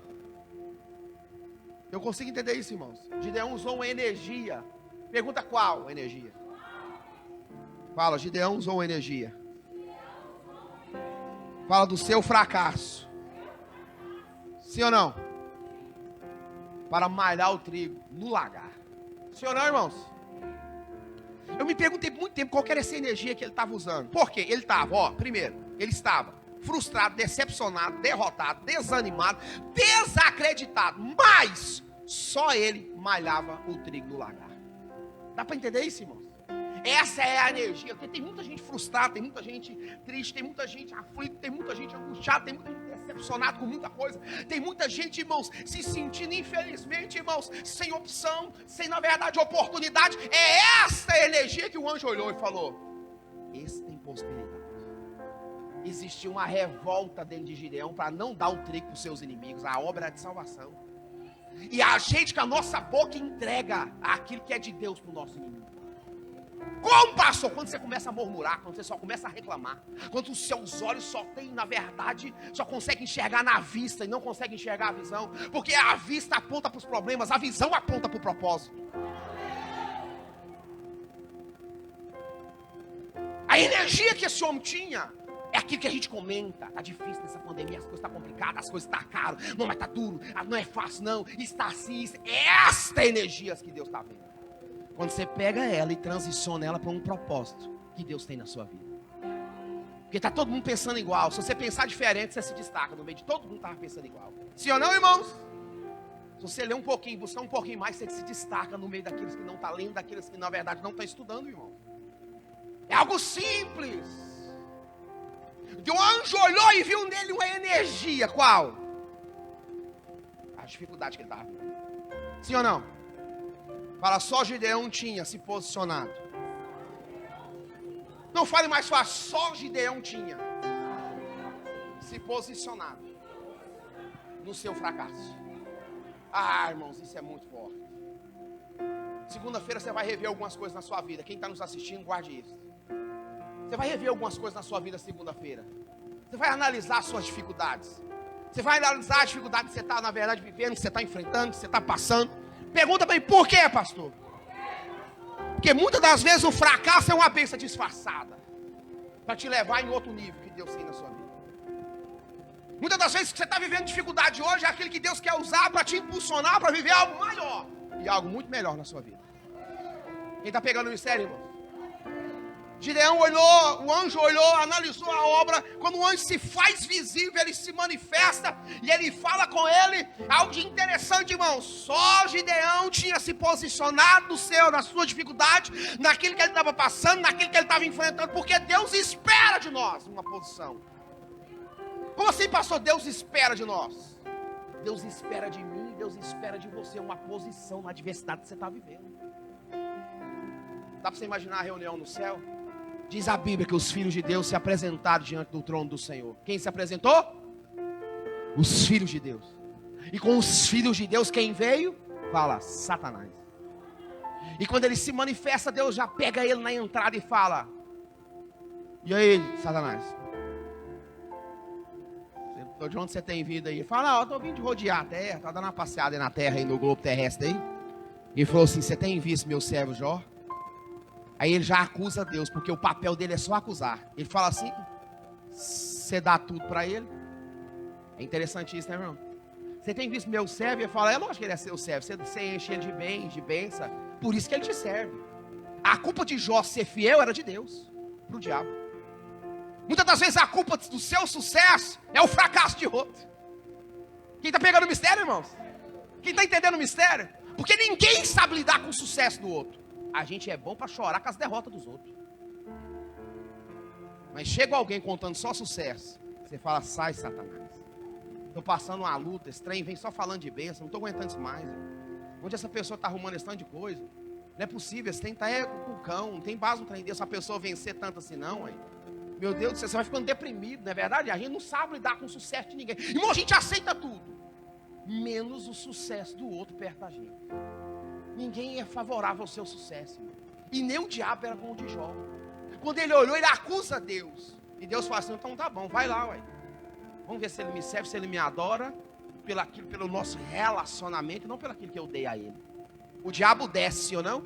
Eu consigo entender isso, irmãos. Gideão usou uma energia. Pergunta qual energia? Fala, Gideão usou uma energia. Fala do seu fracasso. Sim ou não? Para malhar o trigo no lagar. Sim ou não, irmãos? Eu me perguntei por muito tempo qual era essa energia que ele estava usando. Por quê? Ele estava, primeiro, ele estava frustrado, decepcionado, derrotado, desanimado, desacreditado. Mas só ele malhava o trigo no lagar. Dá para entender isso, irmãos? Essa é a energia, porque tem muita gente frustrada, tem muita gente triste, tem muita gente aflita, tem muita gente angustiada, tem muita gente decepcionada com muita coisa, tem muita gente, irmãos, se sentindo infelizmente, irmãos, sem opção, sem na verdade oportunidade. É essa energia que o anjo olhou e falou: esse tem possibilidade. Existia uma revolta dentro de Gideão para não dar o trigo para os seus inimigos, a obra de salvação. E a gente com a nossa boca entrega aquilo que é de Deus para o nosso inimigo. Como, pastor? Quando você começa a murmurar, quando você só começa a reclamar, quando os seus olhos só tem, na verdade, só consegue enxergar na vista e não consegue enxergar a visão, porque a vista aponta para os problemas, a visão aponta para o propósito. A energia que esse homem tinha é aquilo que a gente comenta. Está difícil nessa pandemia, as coisas estão complicadas, as coisas estão caras, não, mas está duro, não é fácil não, está assim, esta energia que Deus está vendo. Quando você pega ela e transiciona ela para um propósito que Deus tem na sua vida. Porque está todo mundo pensando igual. Se você pensar diferente, você se destaca no meio de todo mundo que estava pensando igual. Sim ou não, irmãos? Se você ler um pouquinho, buscar um pouquinho mais, você se destaca no meio daqueles que não estão lendo, daqueles que na verdade não estão estudando, irmão. É algo simples. O anjo olhou e viu nele uma energia. Qual? A dificuldade que ele estava vivendo. Sim ou não? Fala, só Gideão tinha se posicionado. Não fale mais fácil, só Gideão tinha se posicionado no seu fracasso. Irmãos, isso é muito forte. Segunda-feira você vai rever algumas coisas na sua vida. Quem está nos assistindo, guarde isso. Você vai rever algumas coisas na sua vida segunda-feira. Você vai analisar as suas dificuldades. Você vai analisar a dificuldade que você está, na verdade, vivendo, que você está enfrentando, que você está passando. Pergunta para mim, por quê, pastor? Porque muitas das vezes o fracasso é uma bênção disfarçada para te levar em outro nível que Deus tem na sua vida. Muitas das vezes que você está vivendo dificuldade hoje é aquele que Deus quer usar para te impulsionar para viver algo maior e algo muito melhor na sua vida. Quem está pegando o mistério, irmão? Gideão olhou, o anjo olhou, analisou a obra. Quando o anjo se faz visível, ele se manifesta e ele fala com ele. Algo de interessante, irmão. Só Gideão tinha se posicionado na sua dificuldade, naquilo que ele estava passando, naquilo que ele estava enfrentando, porque Deus espera de nós uma posição. Como assim, pastor? Deus espera de nós. Deus espera de mim, Deus espera de você uma posição na adversidade que você está vivendo. Dá para você imaginar a reunião no céu? Diz a Bíblia que os filhos de Deus se apresentaram diante do trono do Senhor. Quem se apresentou? Os filhos de Deus. E com os filhos de Deus, quem veio? Fala, Satanás. E quando ele se manifesta, Deus já pega ele na entrada e fala: e aí, Satanás? De onde você tem vindo aí? Ele fala: não, eu estou vindo de rodear a terra. Está dando uma passeada aí na terra, aí no globo terrestre aí. E ele falou assim: você tem visto meu servo Jó? Aí ele já acusa Deus, porque o papel dele é só acusar. Ele fala assim: você dá tudo para ele. É interessante isso, né, irmão? Você tem visto meu servo? Ele fala: é lógico que ele é seu servo. Você enche ele de bem, de bênção. Por isso que ele te serve. A culpa de Jó ser fiel era de Deus, para o diabo. Muitas das vezes a culpa do seu sucesso é o fracasso de outro. Quem está pegando o mistério, irmãos? Quem está entendendo o mistério? Porque ninguém sabe lidar com o sucesso do outro. A gente é bom para chorar com as derrotas dos outros. Mas chega alguém contando só sucesso. Você fala, sai, Satanás. Estou passando uma luta, esse trem vem só falando de bênção, não estou aguentando isso mais. Onde essa pessoa está arrumando esse tanto de coisa? Não é possível, esse trem está com o cão, não tem base no trem desse, uma pessoa vencer tanto assim não. Aí. Meu Deus do céu, você vai ficando deprimido, não é verdade? A gente não sabe lidar com o sucesso de ninguém. Irmão, a gente aceita tudo, menos o sucesso do outro perto da gente. Ninguém é favorável ao seu sucesso, irmão. E nem o diabo era como o de Jó. Quando ele olhou, ele acusa Deus. E Deus fala assim, então tá bom, vai lá, ué. Vamos ver se ele me serve, se ele me adora, pelo nosso relacionamento, não pelo aquilo que eu dei a ele. O diabo desce, ou não?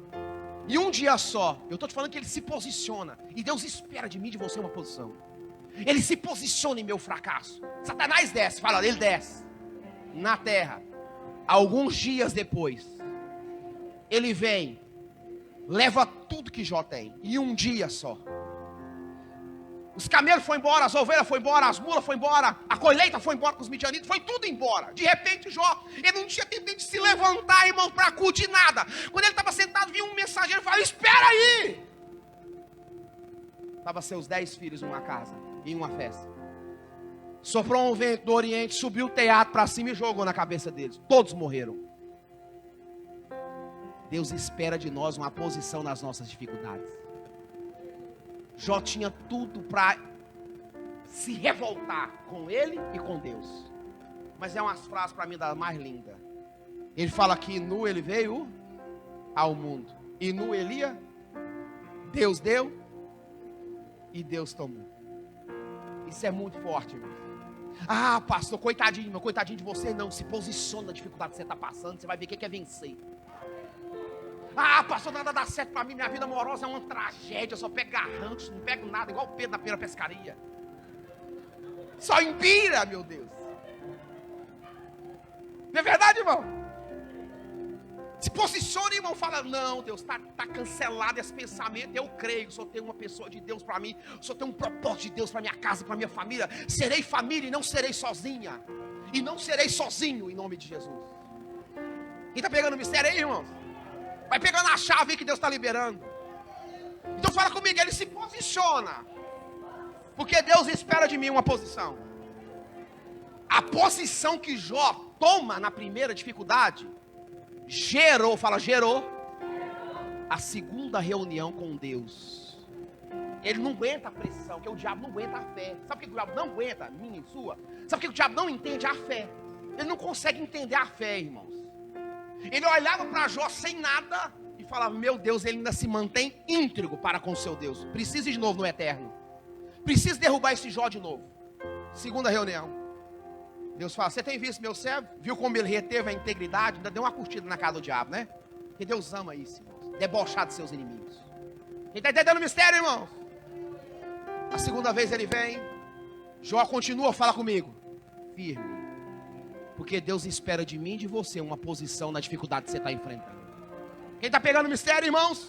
E um dia só, eu estou te falando que ele se posiciona. E Deus espera de mim, de você, uma posição. Ele se posiciona em meu fracasso. Satanás desce, fala, ele desce. Na terra. Alguns dias depois, ele vem, leva tudo que Jó tem. Em um dia só. Os camelos foram embora, as ovelhas foram embora, as mulas foram embora, a colheita foi embora com os midianitas, foi tudo embora. De repente Jó, ele não tinha tempo de se levantar, irmão, para acudir nada. Quando ele estava sentado, viu um mensageiro e falou, espera aí. Estava seus 10 filhos numa casa, em uma festa. Soprou um vento do Oriente, subiu o telhado para cima e jogou na cabeça deles. Todos morreram. Deus espera de nós uma posição nas nossas dificuldades. Jó tinha tudo para se revoltar com ele e com Deus. Mas é umas frases para mim das mais lindas. Ele fala que nu ele veio ao mundo. E nu ele ia. Deus deu e Deus tomou. Isso é muito forte, irmão. Ah, pastor, coitadinho, meu, coitadinho de você. Não, se posiciona na dificuldade que você está passando. Você vai ver o que é vencer. Ah, pastor, nada dá certo para mim, minha vida amorosa é uma tragédia, eu só pego garranchos, não pego nada, igual o Pedro da primeira pescaria. Só embira, meu Deus. Não é verdade, irmão? Se posiciona, irmão, fala, não, Deus, tá cancelado esse pensamento, eu creio, só tem uma pessoa de Deus para mim, só tem um propósito de Deus para minha casa, para minha família, serei família e não serei sozinha, e não serei sozinho, em nome de Jesus. Quem está pegando o mistério aí, irmãos? Vai pegando a chave aí que Deus está liberando. Então fala comigo, ele se posiciona. Porque Deus espera de mim uma posição. A posição que Jó toma na primeira dificuldade, gerou a segunda reunião com Deus. Ele não aguenta a pressão, porque o diabo não aguenta a fé. Sabe por que o diabo não aguenta, minha e sua? Sabe por que o diabo não entende a fé? Ele não consegue entender a fé, irmãos. Ele olhava para Jó sem nada e falava, meu Deus, ele ainda se mantém íntegro para com o seu Deus. Precisa ir de novo no eterno. Precisa derrubar esse Jó de novo. Segunda reunião. Deus fala, você tem visto meu servo? Viu como ele reteve a integridade? Ainda deu uma curtida na casa do diabo, né? Porque Deus ama isso, irmãos. Debochar dos seus inimigos. Quem está entendendo o mistério, irmãos? A segunda vez ele vem. Jó continua, fala comigo. Firme. Porque Deus espera de mim e de você uma posição na dificuldade que você está enfrentando. Quem está pegando o mistério, irmãos?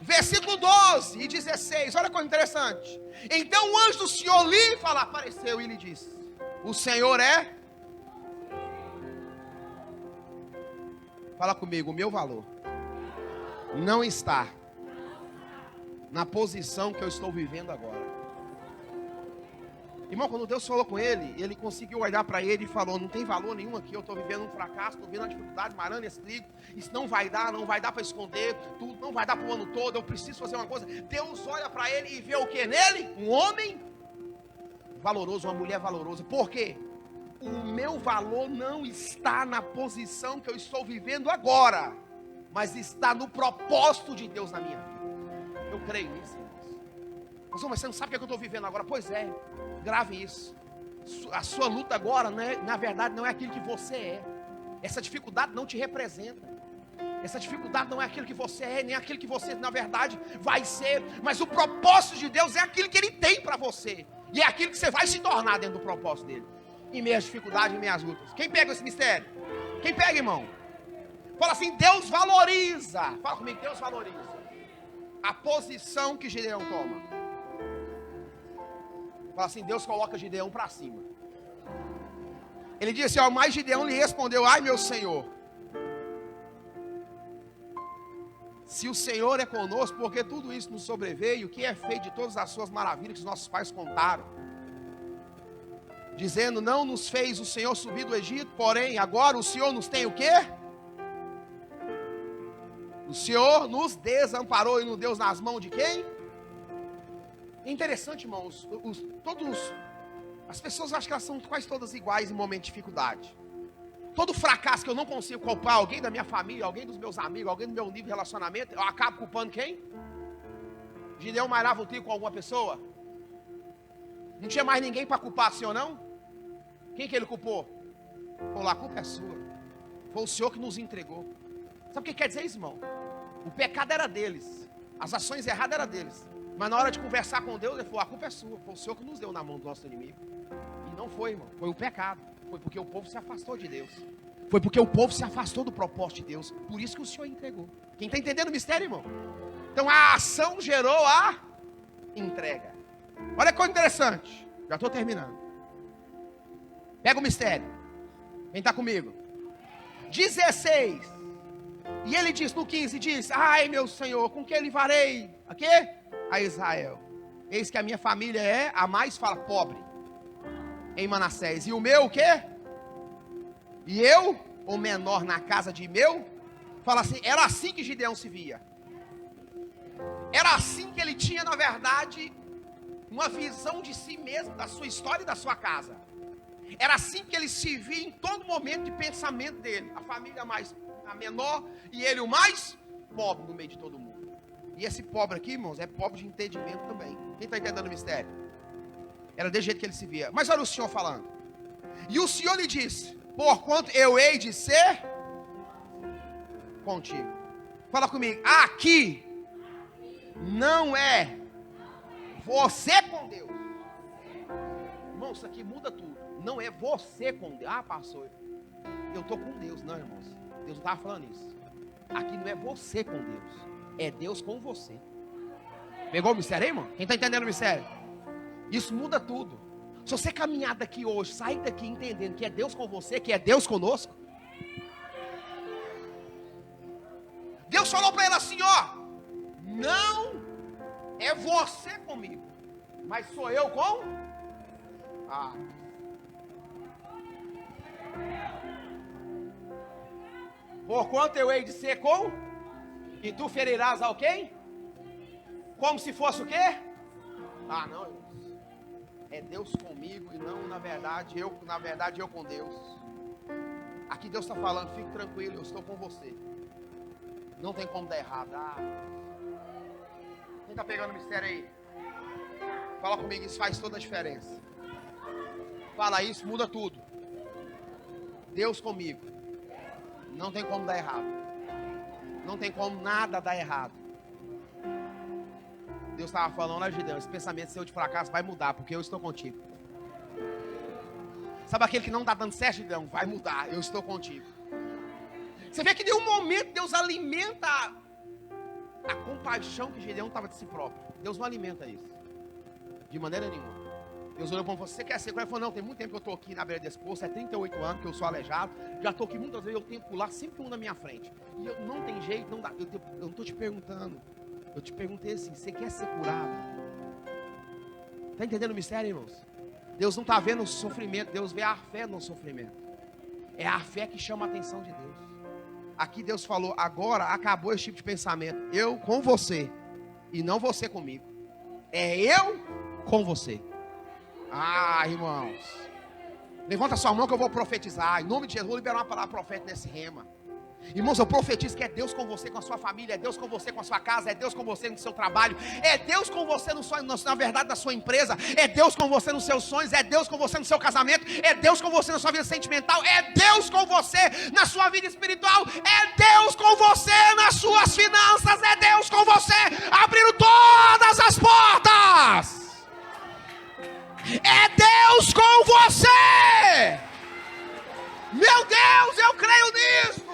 Versículo 12 e 16. Olha que coisa interessante. Então o anjo do Senhor lhe fala, apareceu e lhe disse, o Senhor é... Fala comigo, o meu valor não está na posição que eu estou vivendo agora. Irmão, quando Deus falou com ele, ele conseguiu olhar para ele e falou, não tem valor nenhum aqui, eu estou vivendo um fracasso, estou vivendo uma dificuldade, marando esse trigo, isso não vai dar para esconder, tudo não vai dar para o ano todo, eu preciso fazer uma coisa. Deus olha para ele e vê o que nele? Um homem valoroso, uma mulher valorosa. Por quê? O meu valor não está na posição que eu estou vivendo agora, mas está no propósito de Deus na minha vida. Eu creio nisso. Mas você não sabe o que eu estou vivendo agora? Pois é, grave isso. A sua luta agora, né, na verdade, não é aquilo que você é. Essa dificuldade não te representa. Essa dificuldade não é aquilo que você é, nem aquilo que você, na verdade, vai ser. Mas o propósito de Deus é aquilo que Ele tem para você. E é aquilo que você vai se tornar dentro do propósito dEle. Em meio às dificuldades, em meio às lutas. Quem pega esse mistério? Quem pega, irmão? Fala assim, Deus valoriza. Fala comigo, Deus valoriza a posição que Gideão toma. Fala assim, Deus coloca Gideão para cima. Ele disse, ó, mas Gideão lhe respondeu, ai meu Senhor, Se o Senhor é conosco, porque tudo isso nos sobreveio, o que é feito de todas as suas maravilhas que os nossos pais contaram, dizendo, não nos fez o Senhor subir do Egito, porém agora o Senhor nos tem o quê? O Senhor nos desamparou e nos deu nas mãos de quem? É interessante, irmãos, as pessoas acham que elas são quase todas iguais em momento de dificuldade. Todo fracasso que eu não consigo culpar alguém da minha família, alguém dos meus amigos, alguém do meu nível de relacionamento, eu acabo culpando quem? Gideão malhava o trigo com alguma pessoa? Não tinha mais ninguém para culpar, sim ou não? Quem que ele culpou? Falou, a culpa é sua. Foi o Senhor que nos entregou. Sabe o que quer dizer isso, irmão? O pecado era deles, as ações erradas eram deles. Mas na hora de conversar com Deus, ele falou, a culpa é sua. Foi o Senhor que nos deu na mão do nosso inimigo. E não foi, irmão, foi o pecado. Foi porque o povo se afastou de Deus. Foi porque o povo se afastou do propósito de Deus. Por isso que o Senhor entregou. Quem está entendendo o mistério, irmão? Então a ação gerou a entrega. Olha que coisa interessante. Já estou terminando. Pega o mistério. Quem está comigo? 16. E ele diz no 15, diz, ai meu Senhor, com que livrarei? A quê? A Israel. Eis que a minha família é a mais, fala, pobre em Manassés. E o meu o quê? E eu, o menor na casa de meu? Fala assim, era assim que Gideão se via. Era assim que ele tinha, na verdade, uma visão de si mesmo, da sua história e da sua casa. Era assim que ele se via em todo momento de pensamento dele. A família a menor e ele o mais pobre no meio de todo mundo. E esse pobre aqui, irmãos, é pobre de entendimento também. Quem está entendendo o mistério? Era desse jeito que ele se via. Mas olha o Senhor falando. E o Senhor lhe disse, porquanto eu hei de ser contigo. Fala comigo. Aqui não é você com Deus. Irmão, isso aqui muda tudo. Não é você com Deus. Ah, pastor, eu estou com Deus. Não, irmãos. Deus não estava falando isso. Aqui não é você com Deus. É Deus com você. Pegou o mistério aí, irmão? Quem está entendendo o mistério? Isso muda tudo. Se você caminhar daqui hoje, sair daqui entendendo que é Deus com você, que é Deus conosco. Deus falou para ele assim, ó. Não é você comigo, mas sou eu com... Porquanto eu hei de ser com... E tu ferirás a quem? Como se fosse o quê? Não, irmãos. É Deus comigo e não, na verdade, eu com Deus. Aqui Deus está falando, fique tranquilo, eu estou com você. Não tem como dar errado. Quem está pegando o mistério aí? Fala comigo, isso faz toda a diferença. Fala isso, muda tudo. Deus comigo. Não tem como dar errado. Não tem como nada dar errado. Deus estava falando, olha Gideão, esse pensamento seu de fracasso vai mudar, porque eu estou contigo. Sabe aquele que não está dando certo, Gideão? Vai mudar, eu estou contigo. Você vê que em nenhum momento Deus alimenta a compaixão que Gideão estava de si próprio. Deus não alimenta isso. De maneira nenhuma. Deus olhou para você quer ser? Ele falou, não, tem muito tempo que eu estou aqui na beira desse poço, é 38 anos que eu sou aleijado, já estou aqui muitas vezes, eu tenho que pular sempre um na minha frente. E eu, não tem jeito, não dá. Eu não estou te perguntando. Eu te perguntei assim, você quer ser curado? Está entendendo o mistério, irmãos? Deus não está vendo o sofrimento, Deus vê a fé no sofrimento. É a fé que chama a atenção de Deus. Aqui Deus falou, agora acabou esse tipo de pensamento. Eu com você e não você comigo. É eu com você. Irmãos, levanta sua mão que eu vou profetizar. Em nome de Jesus, vou liberar uma palavra profética nesse rema. Irmãos, eu profetizo que é Deus com você, com a sua família, é Deus com você, com a sua casa, é Deus com você no seu trabalho, é Deus com você na verdade da sua empresa, é Deus com você nos seus sonhos, é Deus com você no seu casamento, é Deus com você na sua vida sentimental, é Deus com você na sua vida espiritual, é Deus com você nas suas finanças, é Deus com você abrindo todas as portas. É Deus com você. Meu Deus, eu creio nisso.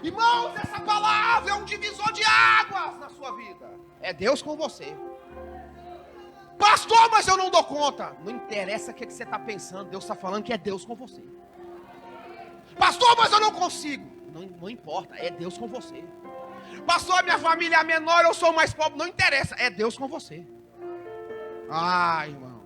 Irmãos, essa palavra é um divisor de águas na sua vida. É Deus com você. Pastor, mas eu não dou conta. Não interessa o que você está pensando. Deus está falando que é Deus com você. Pastor, mas eu não consigo. não importa, é Deus com você. Pastor, minha família é menor, eu sou mais pobre, não interessa, é Deus com você. Ah, irmão.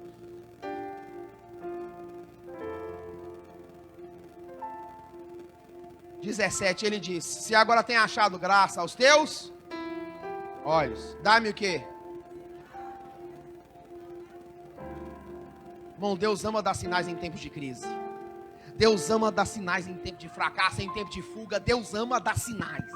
(17) Ele disse: se agora tem achado graça aos teus olhos, dá-me o quê? Irmão, Deus ama dar sinais em tempos de crise. Deus ama dar sinais em tempo de fracasso, em tempo de fuga. Deus ama dar sinais.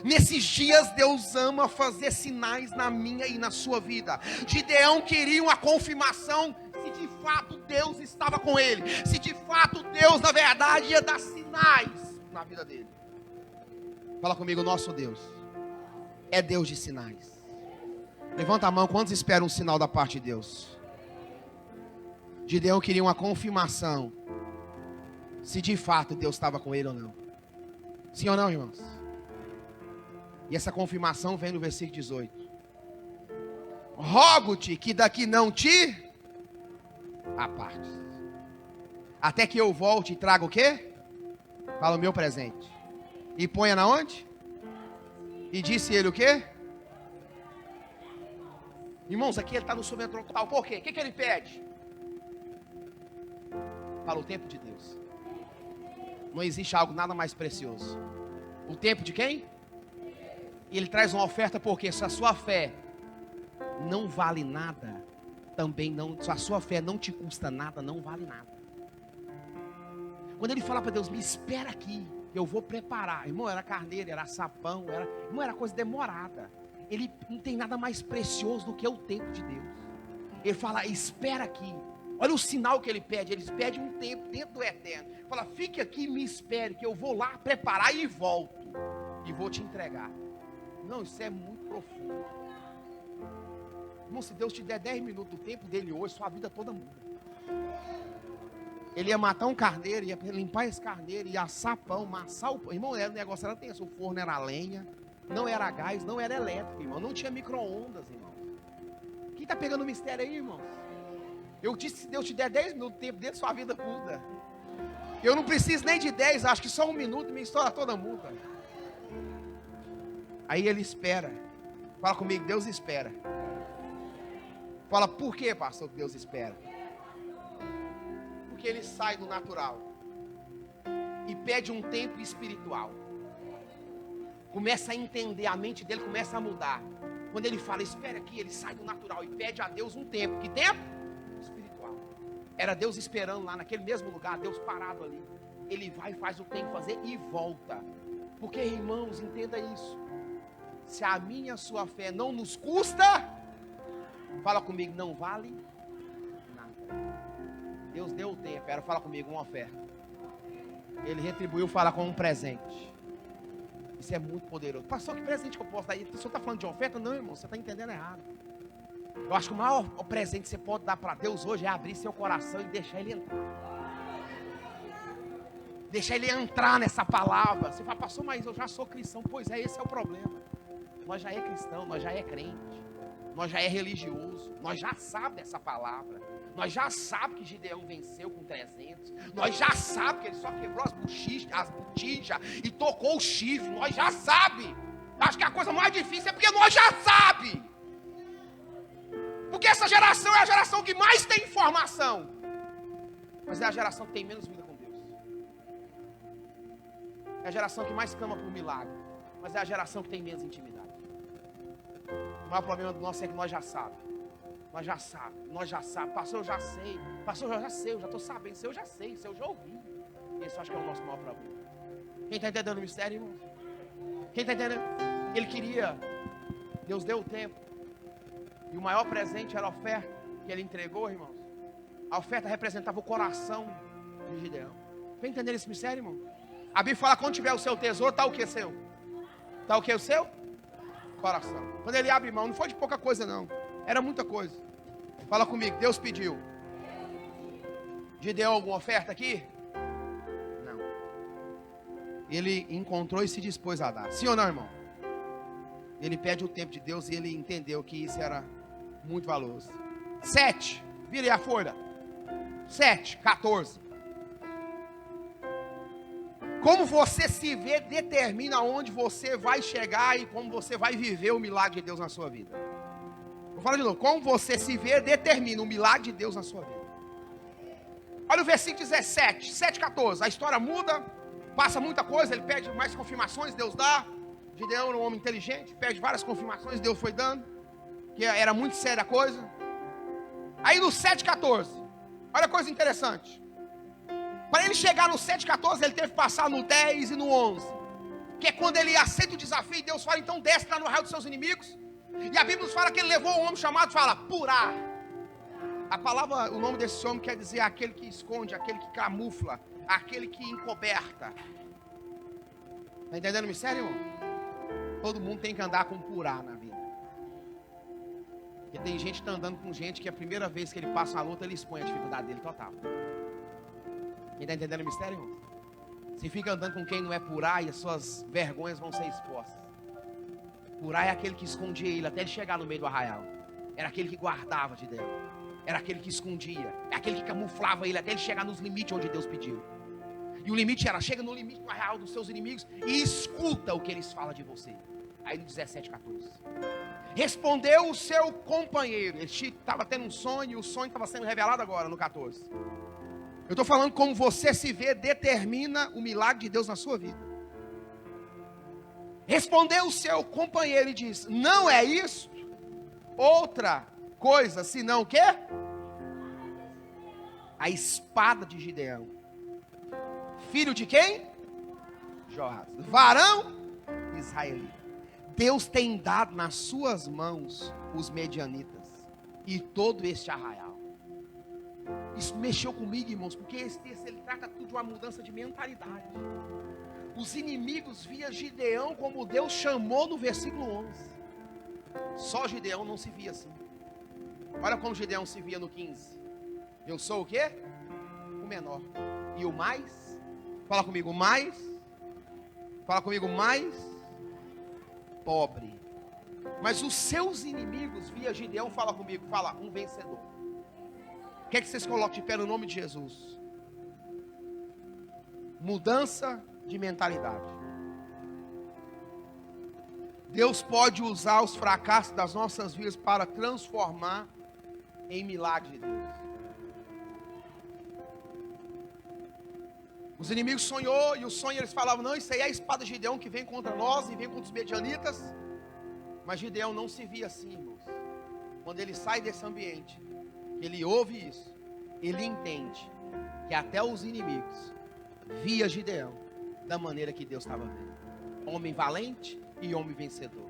Nesses dias Deus ama fazer sinais na minha e na sua vida. Gideão queria uma confirmação se de fato Deus estava com ele, se de fato Deus na verdade ia dar sinais na vida dele. Fala comigo, nosso Deus é Deus de sinais. Levanta a mão, quantos esperam um sinal da parte de Deus? Gideão queria uma confirmação se de fato Deus estava com ele ou não. Sim ou não, irmãos? E essa confirmação vem no versículo 18. Rogo-te que daqui não te apartes, até que eu volte e traga o quê? Fala o meu presente. E ponha na onde? E disse ele o quê? Irmãos, aqui ele está no sobrenatural. Por quê? O que ele pede? Fala o tempo de Deus. Não existe algo nada mais precioso. O tempo de quem? E ele traz uma oferta porque se a sua fé não vale nada, também não, se a sua fé não te custa nada, não vale nada. Quando ele fala para Deus, me espera aqui, eu vou preparar. Irmão, era carneiro, era sapão, era coisa demorada. Ele não tem nada mais precioso do que o tempo de Deus. Ele fala, espera aqui. Olha o sinal que ele pede um tempo dentro do eterno. Ele fala, fique aqui e me espere, que eu vou lá preparar e volto. E vou te entregar. Não, isso é muito profundo. Irmão, se Deus te der 10 minutos do tempo dele hoje, sua vida toda muda. Ele ia matar um carneiro, ia limpar esse carneiro, ia assar pão, amassar o pão. Irmão, o negócio era tenso, o forno era lenha, não era gás, não era elétrico, irmão. Não tinha micro-ondas, irmão. Quem está pegando o mistério aí, irmão? Eu disse, se Deus te der 10 minutos do tempo dele, sua vida muda. Eu não preciso nem de 10, acho que só 1 minuto, minha história toda muda. Aí ele espera. Fala comigo, Deus espera. Fala, por que, pastor, que Deus espera? Porque ele sai do natural e pede um tempo espiritual. Começa a entender, a mente dele começa a mudar. Quando ele fala, espera aqui, ele sai do natural e pede a Deus um tempo. Que tempo? Espiritual. Era Deus esperando lá naquele mesmo lugar, Deus parado ali. Ele vai e faz o que tem que fazer e volta. Porque, irmãos, entenda isso. Se a minha e a sua fé não nos custa, fala comigo, não vale nada. Deus deu o tempo, fala comigo, uma oferta. Ele retribuiu, fala com um presente. Isso é muito poderoso. Pastor, que presente que eu posso dar? O senhor está falando de oferta? Não, irmão, você está entendendo errado. Eu acho que o maior presente que você pode dar para Deus hoje é abrir seu coração e deixar Ele entrar. Deixar Ele entrar nessa palavra. Você fala, pastor, mas eu já sou cristão. Pois é, esse é o problema. Nós já é cristão, nós já é crente, nós já é religioso, nós já sabe dessa palavra, nós já sabe que Gideão venceu com 300, nós já sabe que ele só quebrou as botijas e tocou o chifre, nós já sabe. Acho que a coisa mais difícil é porque nós já sabe. Porque essa geração é a geração que mais tem informação, mas é a geração que tem menos vida com Deus. É a geração que mais clama por milagre, mas é a geração que tem menos intimidade. O maior problema do nosso é que nós já sabemos. Nós já sabemos. Pastor, eu já sei. Pastor, eu já sei, eu já estou sabendo. Isso eu já sei, isso eu já ouvi. Esse eu acho que é o nosso maior problema. Quem está entendendo o mistério, irmãos? Quem está entendendo? Ele queria. Deus deu o tempo. E o maior presente era a oferta que ele entregou, irmãos. A oferta representava o coração de Gideão. Quem está entendendo esse mistério, irmão? A Bíblia fala, quando tiver o seu tesouro, está o que seu? Está o que o seu? Coração. Quando ele abre mão, não foi de pouca coisa não, era muita coisa. Fala comigo, Deus pediu. Gideão alguma oferta aqui? Não. Ele encontrou e se dispôs a dar. Sim ou não, irmão? Ele pede o tempo de Deus e ele entendeu que isso era muito valioso. 7, vire a folha. 7, 14. Como você se vê determina onde você vai chegar e como você vai viver o milagre de Deus na sua vida. Vou falar de novo. Como você se vê determina o milagre de Deus na sua vida. Olha o versículo 17, 7:14. A história muda, passa muita coisa, ele pede mais confirmações, Deus dá. Gideão era um homem inteligente, pede várias confirmações, Deus foi dando, que era muito séria a coisa. Aí no 7:14, olha a coisa interessante. Para ele chegar no 7:14, ele teve que passar no 10 e no 11. Que é quando ele aceita o desafio e Deus fala, então desce lá no arraial dos seus inimigos. E a Bíblia nos fala que ele levou um homem chamado, fala, Purá. A palavra, o nome desse homem quer dizer aquele que esconde, aquele que camufla, aquele que encoberta. Está entendendo o mistério, irmão? Todo mundo tem que andar com Purá na vida. Porque tem gente que está andando com gente que a primeira vez que ele passa uma luta, ele expõe a dificuldade dele total. Quem está entendendo o mistério, irmão? Você fica andando com quem não é Purá e as suas vergonhas vão ser expostas. Purá é aquele que escondia ele até ele chegar no meio do arraial. Era aquele que guardava de Deus. Era aquele que escondia. É aquele que camuflava ele até ele chegar nos limites onde Deus pediu. E o limite era, chega no limite do arraial dos seus inimigos e escuta o que eles falam de você. Aí no 17:14. Respondeu o seu companheiro. Ele estava tendo um sonho e o sonho estava sendo revelado agora no 14. Eu estou falando como você se vê determina o milagre de Deus na sua vida. Respondeu o seu companheiro e disse, não é isso outra coisa senão o quê? A espada de Gideão. Filho de quem? Joás. Varão israelita. Deus tem dado nas suas mãos os medianitas e todo este arraial. Isso mexeu comigo, irmãos, porque esse texto ele trata tudo de uma mudança de mentalidade. Os inimigos via Gideão como Deus chamou no versículo 11. Só Gideão não se via assim. Olha como Gideão se via no 15. Eu sou o quê? O menor. E o mais? Fala comigo, mais? Fala comigo, mais? Pobre. Mas os seus inimigos via Gideão, fala comigo, fala, um vencedor. Quer que vocês coloquem de pé no nome de Jesus? Mudança de mentalidade. Deus pode usar os fracassos das nossas vidas para transformar em milagre de Deus. Os inimigos sonhou e o sonho eles falavam, não, isso aí é a espada de Gideão que vem contra nós e vem contra os medianitas. Mas Gideão não se via assim, irmãos. Quando ele sai desse ambiente, ele ouve isso, ele entende que até os inimigos via Gideão da maneira que Deus estava vendo. Homem valente e homem vencedor.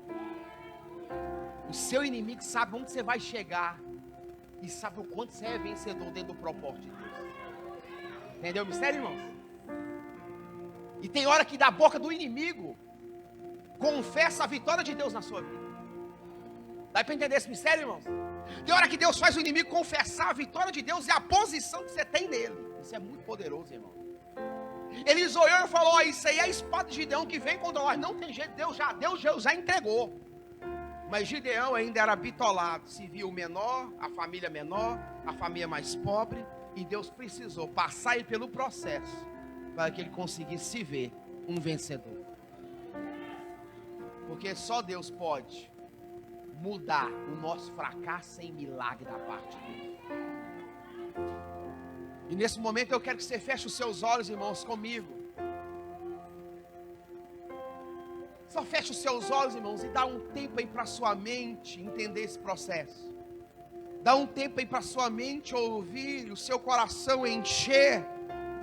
O seu inimigo sabe onde você vai chegar e sabe o quanto você é vencedor dentro do propósito de Deus. Entendeu o mistério, irmãos? E tem hora que da boca do inimigo confessa a vitória de Deus na sua vida. Dá para entender esse mistério, irmãos? Tem hora que Deus faz o inimigo confessar a vitória de Deus e a posição que você tem nele. Isso é muito poderoso, irmão. Ele olhou e falou, isso aí é a espada de Gideão que vem contra nós. Não tem jeito, Deus já entregou. Mas Gideão ainda era bitolado. Se viu o menor, a família mais pobre. E Deus precisou passar ele pelo processo para que ele conseguisse se ver um vencedor. Porque só Deus pode mudar o nosso fracasso em milagre da parte dele. E nesse momento eu quero que você feche os seus olhos, irmãos, comigo. Só feche os seus olhos, irmãos, e dá um tempo aí para sua mente entender esse processo. Dá um tempo aí para sua mente ouvir, o seu coração encher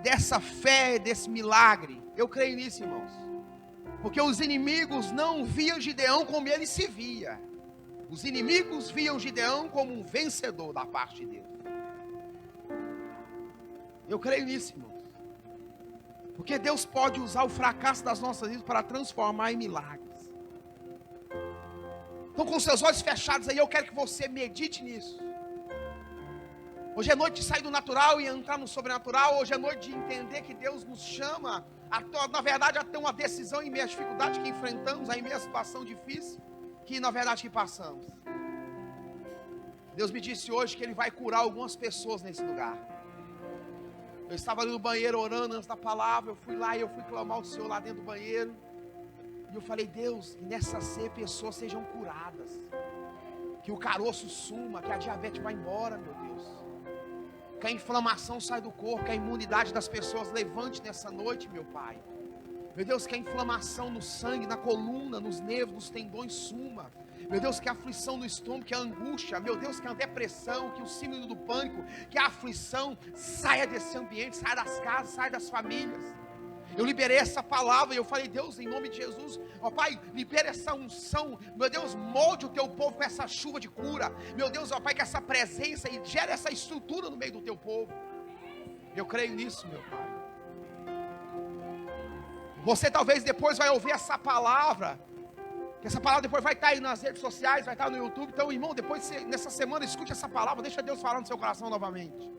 dessa fé, desse milagre. Eu creio nisso, irmãos. Porque os inimigos não viam Gideão como ele se via. Os inimigos viam Gideão como um vencedor da parte de Deus. Eu creio nisso, irmãos. Porque Deus pode usar o fracasso das nossas vidas para transformar em milagres. Então, com seus olhos fechados aí, eu quero que você medite nisso. Hoje é noite de sair do natural e entrar no sobrenatural. Hoje é noite de entender que Deus nos chama, na verdade, a ter uma decisão em meio à dificuldade que enfrentamos, em meio à situação difícil que, na verdade, que passamos. Deus me disse hoje que Ele vai curar algumas pessoas nesse lugar. Eu estava ali no banheiro orando antes da palavra. Eu fui lá e eu fui clamar ao Senhor lá dentro do banheiro. E eu falei: Deus, que nessa ceia pessoas sejam curadas, que o caroço suma, que a diabetes vá embora, meu Deus, que a inflamação saia do corpo, que a imunidade das pessoas levante nessa noite, meu Pai. Meu Deus, que a inflamação no sangue, na coluna, nos nervos, nos tendões suma. Meu Deus, que a aflição no estômago, que a angústia, meu Deus, que a depressão, que o síndrome do pânico, que a aflição saia desse ambiente, saia das casas, saia das famílias. Eu liberei essa palavra e eu falei: Deus, em nome de Jesus, ó Pai, libera essa unção, meu Deus, molde o teu povo com essa chuva de cura, meu Deus, ó Pai, com essa presença, e gera essa estrutura no meio do teu povo. Eu creio nisso, meu Pai. Você talvez depois vai ouvir essa palavra, que essa palavra depois vai estar aí nas redes sociais, vai estar no YouTube. Então, irmão, depois nessa semana escute essa palavra, deixa Deus falar no seu coração novamente.